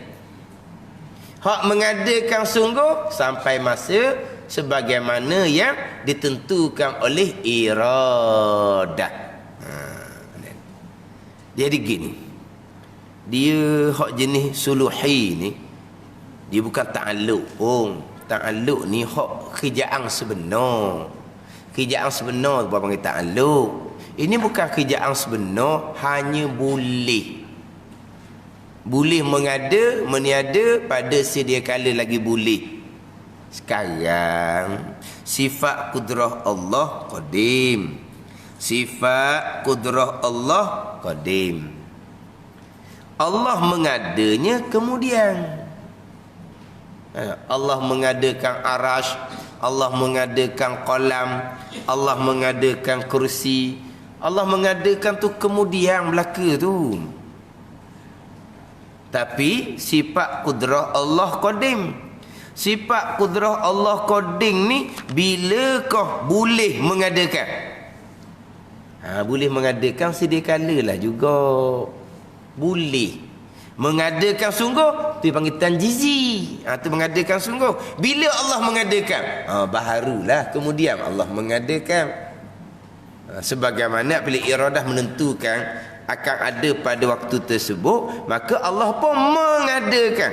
Hak mengadakan sungguh sampai masa sebagaimana yang ditentukan oleh iradah. Jadi gini. Dia hak jenis suluhi ni, dia bukan ta'alluq pun. Ta'alluq ni hak kerjaan sebenar. Kerjaan sebenar tu panggil ta'alluq. Ini bukan kerjaan sebenar, hanya boleh. Boleh mengada, meniada pada sedia kala lagi boleh. Sekarang sifat kudrah Allah qadim. Sifat kudrah Allah qadim. Allah mengadanya kemudian. Allah mengadakan arash, Allah mengadakan qalam, Allah mengadakan kursi. Allah mengadakan tu kemudian belaka tu. Tapi sifat kudrah Allah qadim. Sifat kudrah Allah qadim ni bilakah boleh mengadakan? Boleh mengadakan sedia kala lah juga. Boleh. Mengadakan sungguh tu panggil tanjizi. Tu mengadakan sungguh. Bila Allah mengadakan? Baharulah kemudian Allah mengadakan. Sebagaimana bila iradah menentukan akan ada pada waktu tersebut, maka Allah pun mengadakan.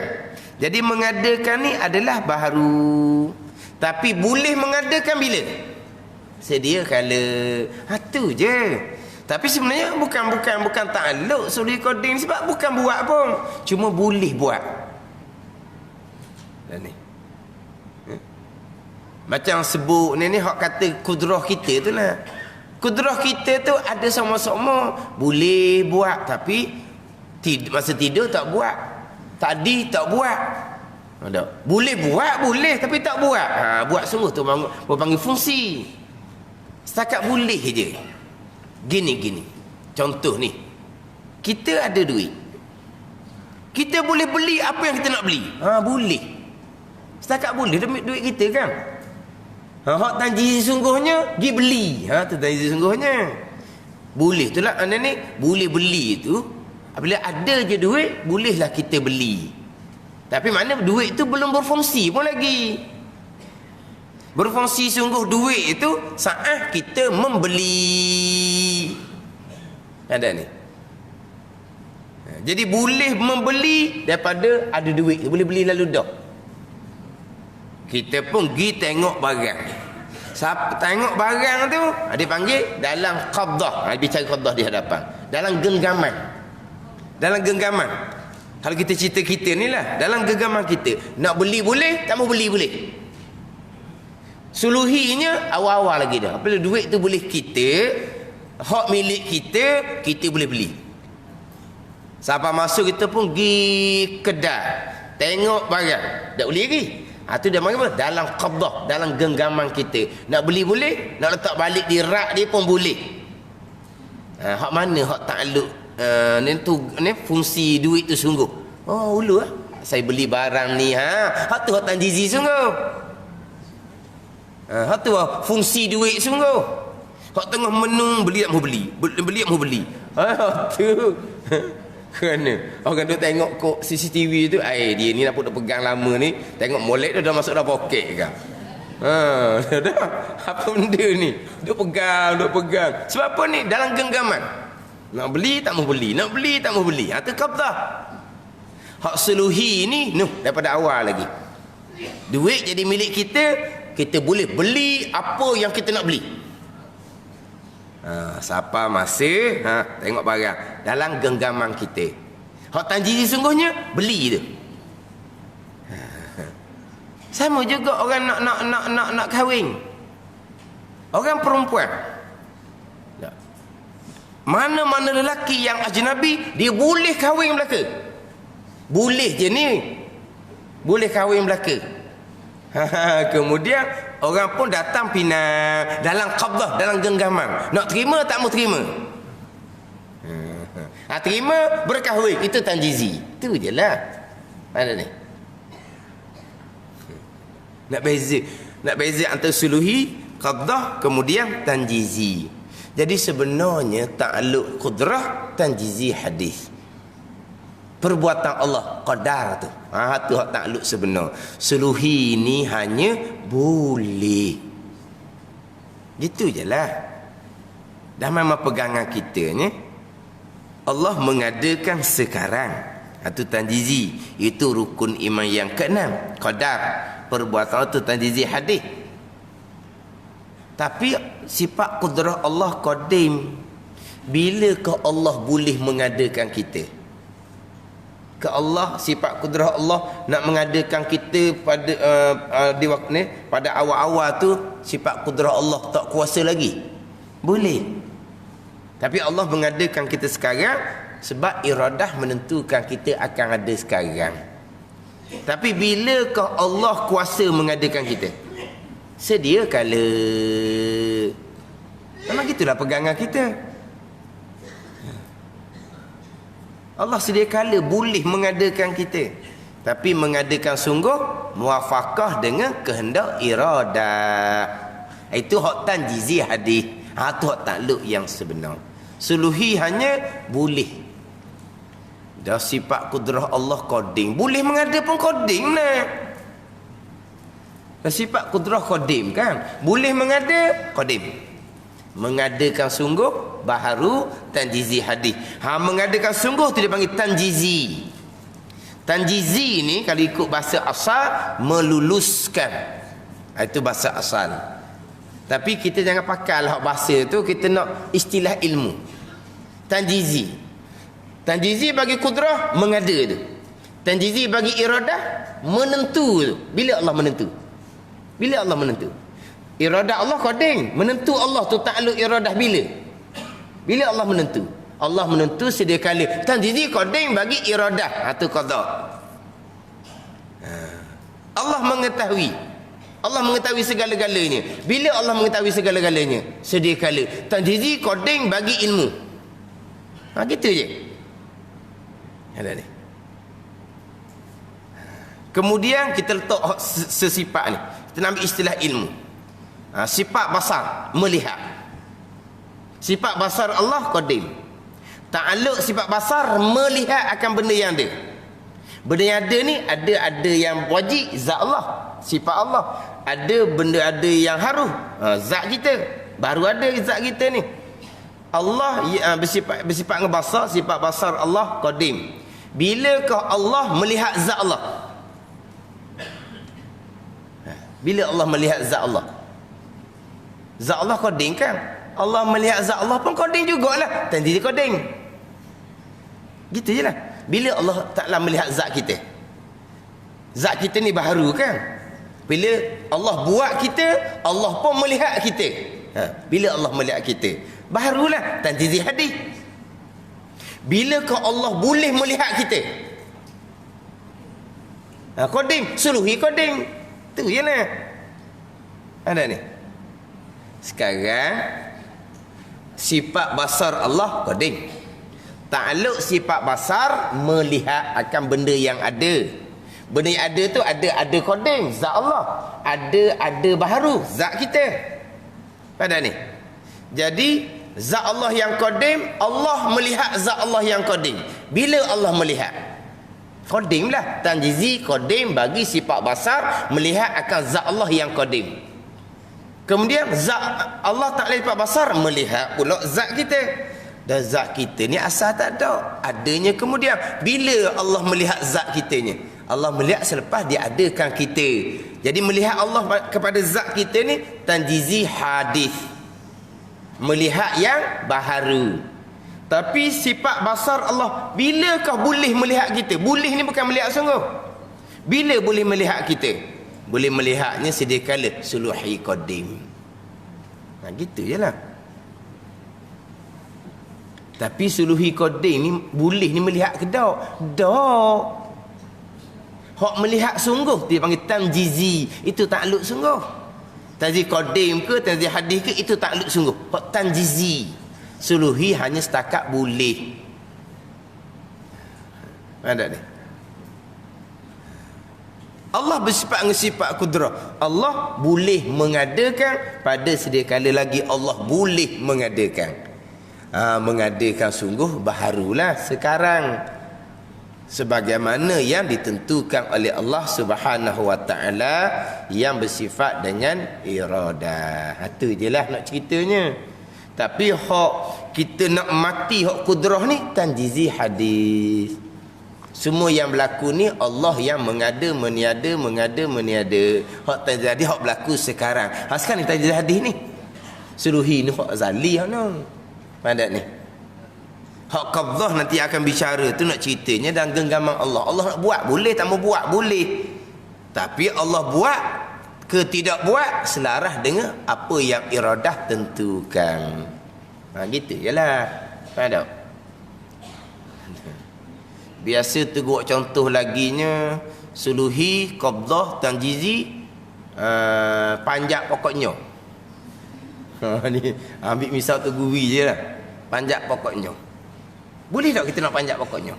Jadi mengadakan ni adalah baharu. Tapi boleh mengadakan bila? Sedia kala. Tu je. Tapi sebenarnya bukan takluk suri koding sebab bukan buat pun. Cuma boleh buat. Dan ni. Macam sebut ni hak kata kudrah kita tu lah. Kudrah kita tu ada sama-sama boleh buat tapi masa tidur tak buat. Tadi tak buat. Ada. Boleh buat, boleh tapi tak buat. Buat sungguh tu panggil fungsi. Setakat boleh je. Gini. Contoh ni. Kita ada duit. Kita boleh beli apa yang kita nak beli. Boleh. Setakat boleh duit kita kan. Hak tanjizi sungguhnya pergi beli. Tu tanjizi sungguhnya. Boleh itulah ni boleh beli tu. Bila ada je duit, bolehlah kita beli. Tapi mana duit tu belum berfungsi pun lagi. Berfungsi sungguh duit itu saat kita membeli. Ada ni. Jadi boleh membeli daripada ada duit. Boleh beli lalu dah. Kita pun pergi tengok barang. Siapa tengok barang tu, dia panggil dalam qabdah. Bicara qabdah di hadapan. Dalam genggaman. Dalam genggaman. Kalau kita cerita kita ni lah. Dalam genggaman kita. Nak beli boleh, tak mau beli boleh. Suluhinya awal-awal lagi dah. Bila duit tu boleh kita, hak milik kita, kita boleh beli. Siapa masuk kita pun pergi kedai. Tengok barang. Tak boleh lagi. Itu dia panggil apa? Dalam qabdah, dalam genggaman kita. Nak beli boleh, nak letak balik di rak dia pun boleh. Hak mana hak takluk ni fungsi duit tu sungguh. Ulu lah. Saya beli barang ni hak tu hak tanjizi sungguh. Hak tu fungsi duit sungguh. Hak tengah menung beli tak mau beli. Beli tak mau beli. Tu. Kerana orang duk tengok kok CCTV tu, dia ni nak pegang lama ni, tengok molek dah masuk dalam poket ke. Dah. Apa benda ni? Duk pegang. Sebab apa ni? Dalam genggaman. Nak beli tak mau beli, nak beli tak mau beli. Tu qabdah. Hak suluhi ni daripada awal lagi. Duit jadi milik kita, kita boleh beli apa yang kita nak beli. Siapa masa tengok barang dalam genggaman kita. Hak tanjizi sungguhnya beli tu. Sama juga orang nak kahwin. Orang perempuan. Mana-mana lelaki yang ajnabi dia boleh kahwin belaka. Boleh je ni. Boleh kahwin belaka. Kemudian orang pun datang pinang dalam qabdah, dalam genggaman. Nak terima tak mau terima. Terima berkahwin, itu tanjizi. Itu je lah. Mana ni? Nak beza antara suluhi, qabdah, kemudian tanjizi. Jadi sebenarnya takluk qudrah, tanjizi hadis. Perbuatan Allah qadar tu. Tu hak takluk sebenar. Suluhi ni hanya boleh. Gitu je lah. Dah memang pegangan kita ni. Allah mengadakan sekarang. Itu tanjizi. Itu rukun iman yang ke-6. Qadar. Perbuatan itu tanjizi hadis. Tapi sifat kudrah Allah qadim. Bilakah Allah boleh mengadakan kita? Ke Allah, sifat kudrah Allah nak mengadakan kita pada di waktu ni, pada awal-awal tu sifat kudrah Allah tak kuasa lagi. Boleh. Tapi Allah mengadakan kita sekarang sebab iradah menentukan kita akan ada sekarang. Tapi bilakah Allah kuasa mengadakan kita? Sedia kala. Memang gitulah pegangan kita. Allah sedia kala boleh mengadakan kita. Tapi mengadakan sungguh muwafaqah dengan kehendak iradah. Itu hak tanjizi hadis. Tu hak takluk yang sebenar. Suluhi hanya boleh. Dah sifat kudrah Allah qadim. Boleh mengada pun qadim lah. Dah sifat kudrah qadim kan. Boleh mengada qadim. Mengadakan sungguh baharu tanjizi hadis. Mengadakan sungguh tu dia panggil tanjizi. Tanjizi ni kalau ikut bahasa asal meluluskan. Itu bahasa asal. Tapi kita jangan pakai lah bahasa tu, kita nak istilah ilmu. Tanjizi. Tanjizi bagi kudrah mengada tu. Tanjizi bagi iradah menentu tu. Bila Allah menentu? Bila Allah menentu? Iradah Allah qadim. Menentu Allah tu takluk iradah bila? Bila Allah menentu? Allah menentu sedia kala. Tanjizi qadim bagi iradah. Itu qada. Allah mengetahui. Allah mengetahui segala-galanya. Bila Allah mengetahui segala-galanya? Sedia kala. Tanjizi qadim bagi ilmu. Gitu je. Ada ni. Kemudian kita letak sesifat ni. Kita nak ambil istilah ilmu. Sifat basar, melihat. Sifat basar Allah qadim. Ta'alluq sifat basar melihat akan benda yang ada. Benda yang ada ni ada yang wajib zat Allah, sifat Allah. Ada benda ada yang haruh, zat kita. Baru ada zat kita ni. Allah bersifat dengan basar, sifat basar Allah qadim. Bilakah Allah melihat zat Allah? Bila Allah melihat zat Allah? Zat Allah qadim kan? Allah melihat zat Allah pun qadim jugalah. Tanjizi qadim. Gitu je lah. Bila Allah Ta'ala melihat zat kita? Zat kita ni baharu kan? Bila Allah buat kita, Allah pun melihat kita. Bila Allah melihat kita? Baharulah tanjizi hadis. Bilakah Allah boleh melihat kita? Qadim, suluhi qadim. Tu je lah. Ada ni. Sekarang sifat basar Allah qadim. Ta'alluq sifat basar melihat akan benda yang ada. Benda yang ada tu ada qadim, zat Allah. Ada baharu, zat kita. Pada ni. Jadi zat Allah yang qadim, Allah melihat zat Allah yang qadim. Bila Allah melihat? Qadim lah. Tanjizi qadim bagi sifat basar melihat akan zat Allah yang qadim. Kemudian zat Allah Ta'ala sifat basar melihat pula zat kita. Dan zat kita ni asal tak ada. Adanya kemudian. Bila Allah melihat zat kitanya? Allah melihat selepas dia adakan kita. Jadi melihat Allah kepada zat kita ni tanjizi hadis. Melihat yang baharu. Tapi sifat basar Allah, bilakah boleh melihat kita? Boleh ni bukan melihat sungguh. Bila boleh melihat kita? Boleh melihatnya sedia kala suluhi qadim. Gitu je lah. Tapi suluhi qadim ni boleh ni melihat ke tak? Tak. Hak melihat sungguh dia panggil tanjizi. Itu takluk sungguh. Tanjizi qadim ke tanjizi hadis ke itu takluk sungguh. Hak tanjizi. Suluhi hanya setakat boleh. Ada ni. Allah bersifat dengan sifat kudrah. Allah boleh mengadakan, pada sedia kala lagi Allah boleh mengadakan. Mengadakan sungguh baharulah sekarang. Sebagaimana yang ditentukan oleh Allah Subhanahu wa taala yang bersifat dengan iradah. Itu je lah nak ceritanya. Tapi hak kita nak mati hak kudrah ni tanjizi hadis. Semua yang berlaku ni Allah yang mengada meniada, mengada meniada. Hak terjadi hak berlaku sekarang. Sekarang ni tanjizi hadis ni. Suluhi ni hak zali hak no. Pada ni. Hak qabdah nanti akan bicara tu nak ceritanya dan genggaman Allah. Allah nak buat boleh, tak mau buat boleh. Tapi Allah buat ke tidak buat selaras dengan apa yang iradah tentukan. Gitu je lah. Faham tak? Biasa tegur contoh laginya suluhi, qabdah, tanjizi, panjat pokoknya. Ni ambil misal tu guri je lah. Panjat pokoknya. Boleh tak kita nak panjat pokoknya?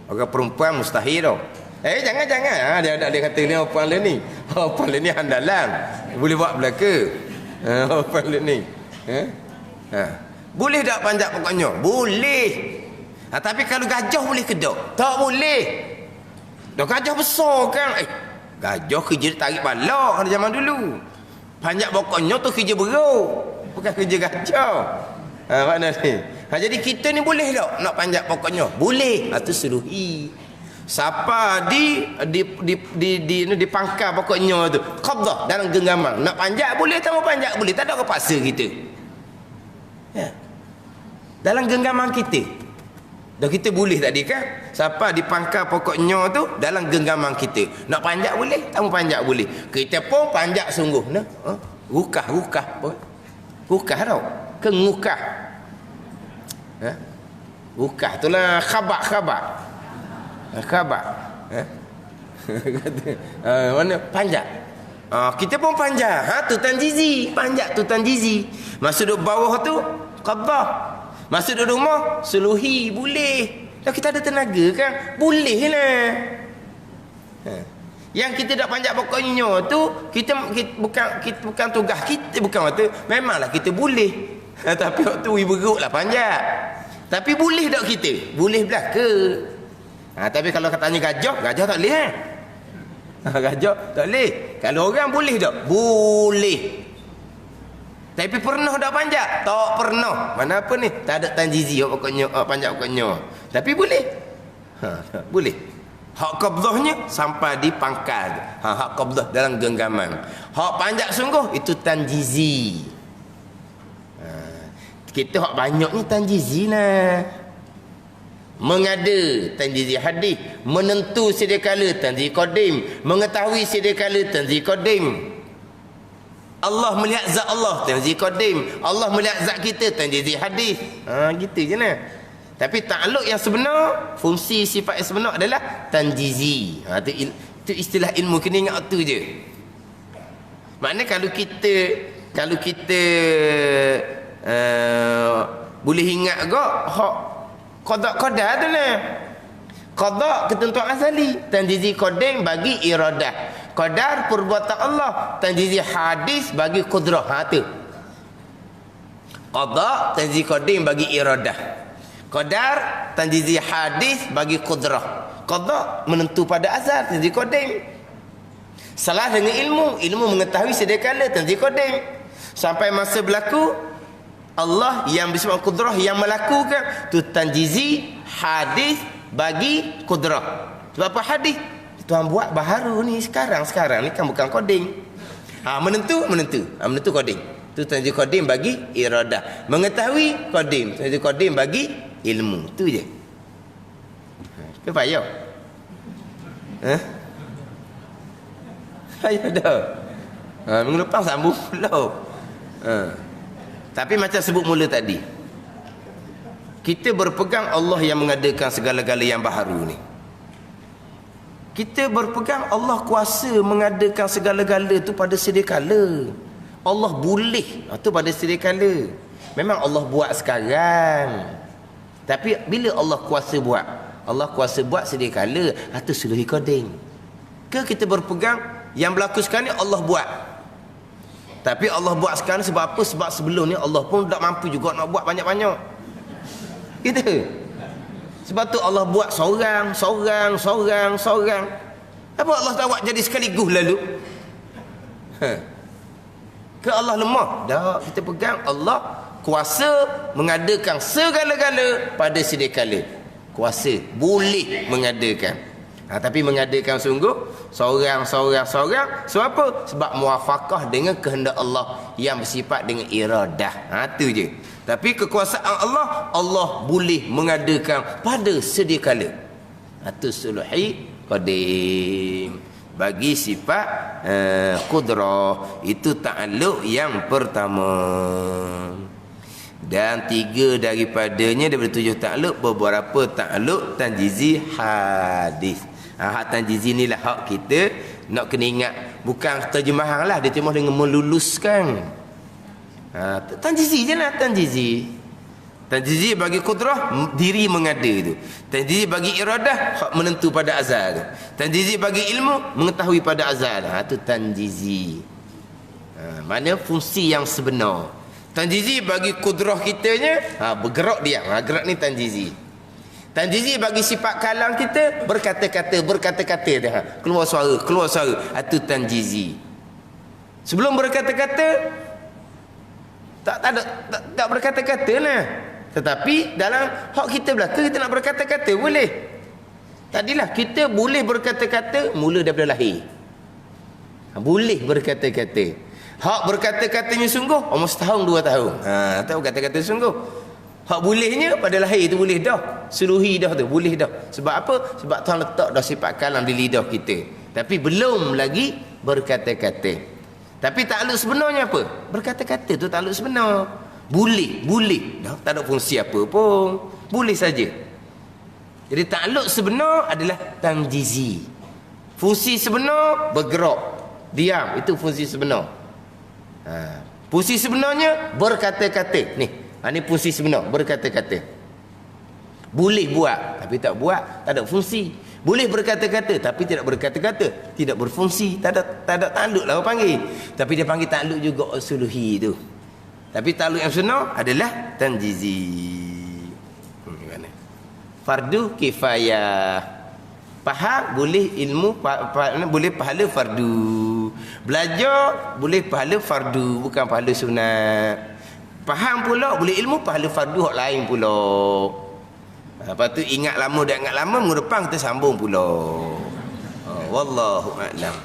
Orang perempuan mustahil tau. Jangan. Dia kata ni apa ni? Apa ni handalan. Boleh buat belaka. Apa ni? Boleh tak panjat pokoknya? Boleh. Tapi kalau gajah boleh ke tak? Tak boleh. Dah gajah besar kan. Gajah kerja tarik balak pada zaman dulu. Panjat pokoknya tu kerja beruk, bukan kerja gajah. Mana ni? Jadi kita ni boleh tak nak panjat pokoknya? Boleh. Itu suluhi. Siapa di pangkal pokoknya tu, qabdah dalam genggaman. Nak panjat boleh, tak mau panjat boleh. Tak ada orang paksa kita. Dalam genggaman kita. Dah kita boleh tadi kan? Siapa di pangkal pokoknya tu dalam genggaman kita. Nak panjat boleh, tak mau panjat boleh. Kita pun panjat sungguh. Nah, rukah apa? Rukah tau. Kengukah. Rukah itulah khabar. Mana panjat. Kita pun panjat. Tu tanjizi. Panjat tu tanjizi. Masa duduk bawah tu qabdah. Masa duduk rumah suluhi boleh. Dah kita ada tenaga kan? Boleh lah. Yang kita dak panjat pokoknya tu bukan tugas kita, bukan waktu. Memanglah kita boleh. Tapi waktu beruk lah panjat. Tapi boleh tak kita? Boleh belaka. Tapi kalau katanya gajah tak boleh gajah tak boleh. Kalau orang boleh tak? Boleh. Tapi pernah tak panjat? Tak pernah. Mana apa ni? Tak ada tanjizi pokoknya, panjat pokoknya. Tapi boleh. Boleh. Hak qabdahnya sampai di pangkal. Hak qabdah dalam genggaman. Hak panjat sungguh itu tanjizi. Kita hak banyak ni tanjizi lah. Mengada tanjizi hadis, menentu sedia kala tanjizi qadim, mengetahui sedia kala tanjizi qadim. Allah melihat zat Allah tanjizi qadim, Allah melihat zat kita tanjizi hadis. Gitu je nah. Tapi takluk yang sebenar, fungsi sifat yang sebenar adalah tanjizi. Itu istilah ilmu, kena ingat tu je. Maknanya kalau kita boleh ingat gak hak qada tu lah. Qada ketentuan asali, tanjizi qadim bagi iradah. Qadar perbuatan Allah, tanjizi hadis bagi qudrah. Tu. Qada tanjizi qadim bagi iradah. Qadar tanjizi hadis bagi qudrah. Qada menentu pada azal, tanjizi qadim. Salah dengan ilmu mengetahui sedia kala, tanjizi qadim. Sampai masa berlaku Allah yang bersifat qudrah yang melakukan tu tanjizi hadis bagi qudrah. Sebab apa hadis? Tuhan buat baharu ni sekarang ni kan bukan qadim. Menentu qadim. Tu tanjizi qadim bagi iradah. Mengetahui qadim, tanjizi qadim bagi ilmu. Tu je. Ke payah? Payah dah. Minggu lepas sambung pula. Tapi macam sebut mula tadi, kita berpegang Allah yang mengadakan segala-gala yang baharu ni. Kita berpegang Allah kuasa mengadakan segala-gala tu pada sedia kala. Allah boleh tu pada sedia kala. Memang Allah buat sekarang. Tapi bila Allah kuasa buat? Allah kuasa buat sedia kala. Itu suluhi qadim. Ke kita berpegang yang berlaku sekarang ni Allah buat? Tapi Allah buat sekarang sebab apa? Sebab sebelum ni Allah pun tak mampu juga nak buat banyak-banyak. Gitu. Sebab tu Allah buat seorang. Apa Allah tak buat jadi sekaligus lalu? Ke Allah lemah? Tak, kita pegang Allah kuasa mengadakan segala-gala pada sedia kala. Kuasa boleh mengadakan. Tapi mengadakan sungguh seorang. Sebab apa? Sebab muwafaqah dengan kehendak Allah yang bersifat dengan iradah. Tu je. Tapi kekuasaan Allah boleh mengadakan pada sedia kala. Itu suluhi qadim. Bagi sifat qudrah, itu ta'alluq yang pertama. Dan 3 daripadanya daripada 7 ta'alluq, beberapa ta'alluq tanjizi hadis. Hak tanjizi ni lah hak kita nak kena ingat. Bukan terjemahan lah, dia terjemah dengan meluluskan. Tanjizi je lah, tanjizi. Tanjizi bagi qudrah, diri mengada tu. Tanjizi bagi iradah, hak menentu pada azal tu. Tanjizi bagi ilmu, mengetahui pada azal. Tu tanjizi. Mana fungsi yang sebenar. Tanjizi bagi kudrah kitanya, bergerak dia. Gerak ni tanjizi. Tanjizi bagi sifat kalam kita, berkata-kata dia. Keluar suara. Itu tanjizi. Sebelum berkata-kata, tak berkata-kata lah. Tetapi dalam hak kita belaka, kita nak berkata-kata boleh. Tadilah kita boleh berkata-kata mula daripada lahir. Boleh berkata-kata. Hak berkata-katanya sungguh setahun 2 tahun. Tak berkata-kata sungguh. Hak bolehnya pada lahir itu boleh dah. Seluhi dah tu boleh dah. Sebab apa? Sebab Tuhan letak dah sifat kalam di lidah kita. Tapi belum lagi berkata-kata. Tapi takluk sebenarnya apa? Berkata-kata tu takluk sebenar. Boleh dah, tak ada fungsi apa pun. Boleh saja. Jadi takluk sebenar adalah tanjizi. Fungsi sebenar bergerak, diam, itu fungsi sebenar. Fungsi sebenarnya berkata-kata. Ni fungsi sebenar, berkata-kata. Boleh buat tapi tak buat, tak ada fungsi. Boleh berkata-kata tapi tidak berkata-kata, tidak berfungsi, tak ada takluk lah orang panggil. Tapi dia panggil takluk juga usuluhi tu. Tapi takluk yang benar adalah tanjizi. Fardu kifayah. Faham boleh ilmu boleh pahala fardu. Belajar boleh pahala fardu, bukan pahala sunat. Faham pula boleh ilmu pahala fardu hak lain pula. Lepas tu ingat lama minggu depan kita sambung pula. Wallahu a'lam.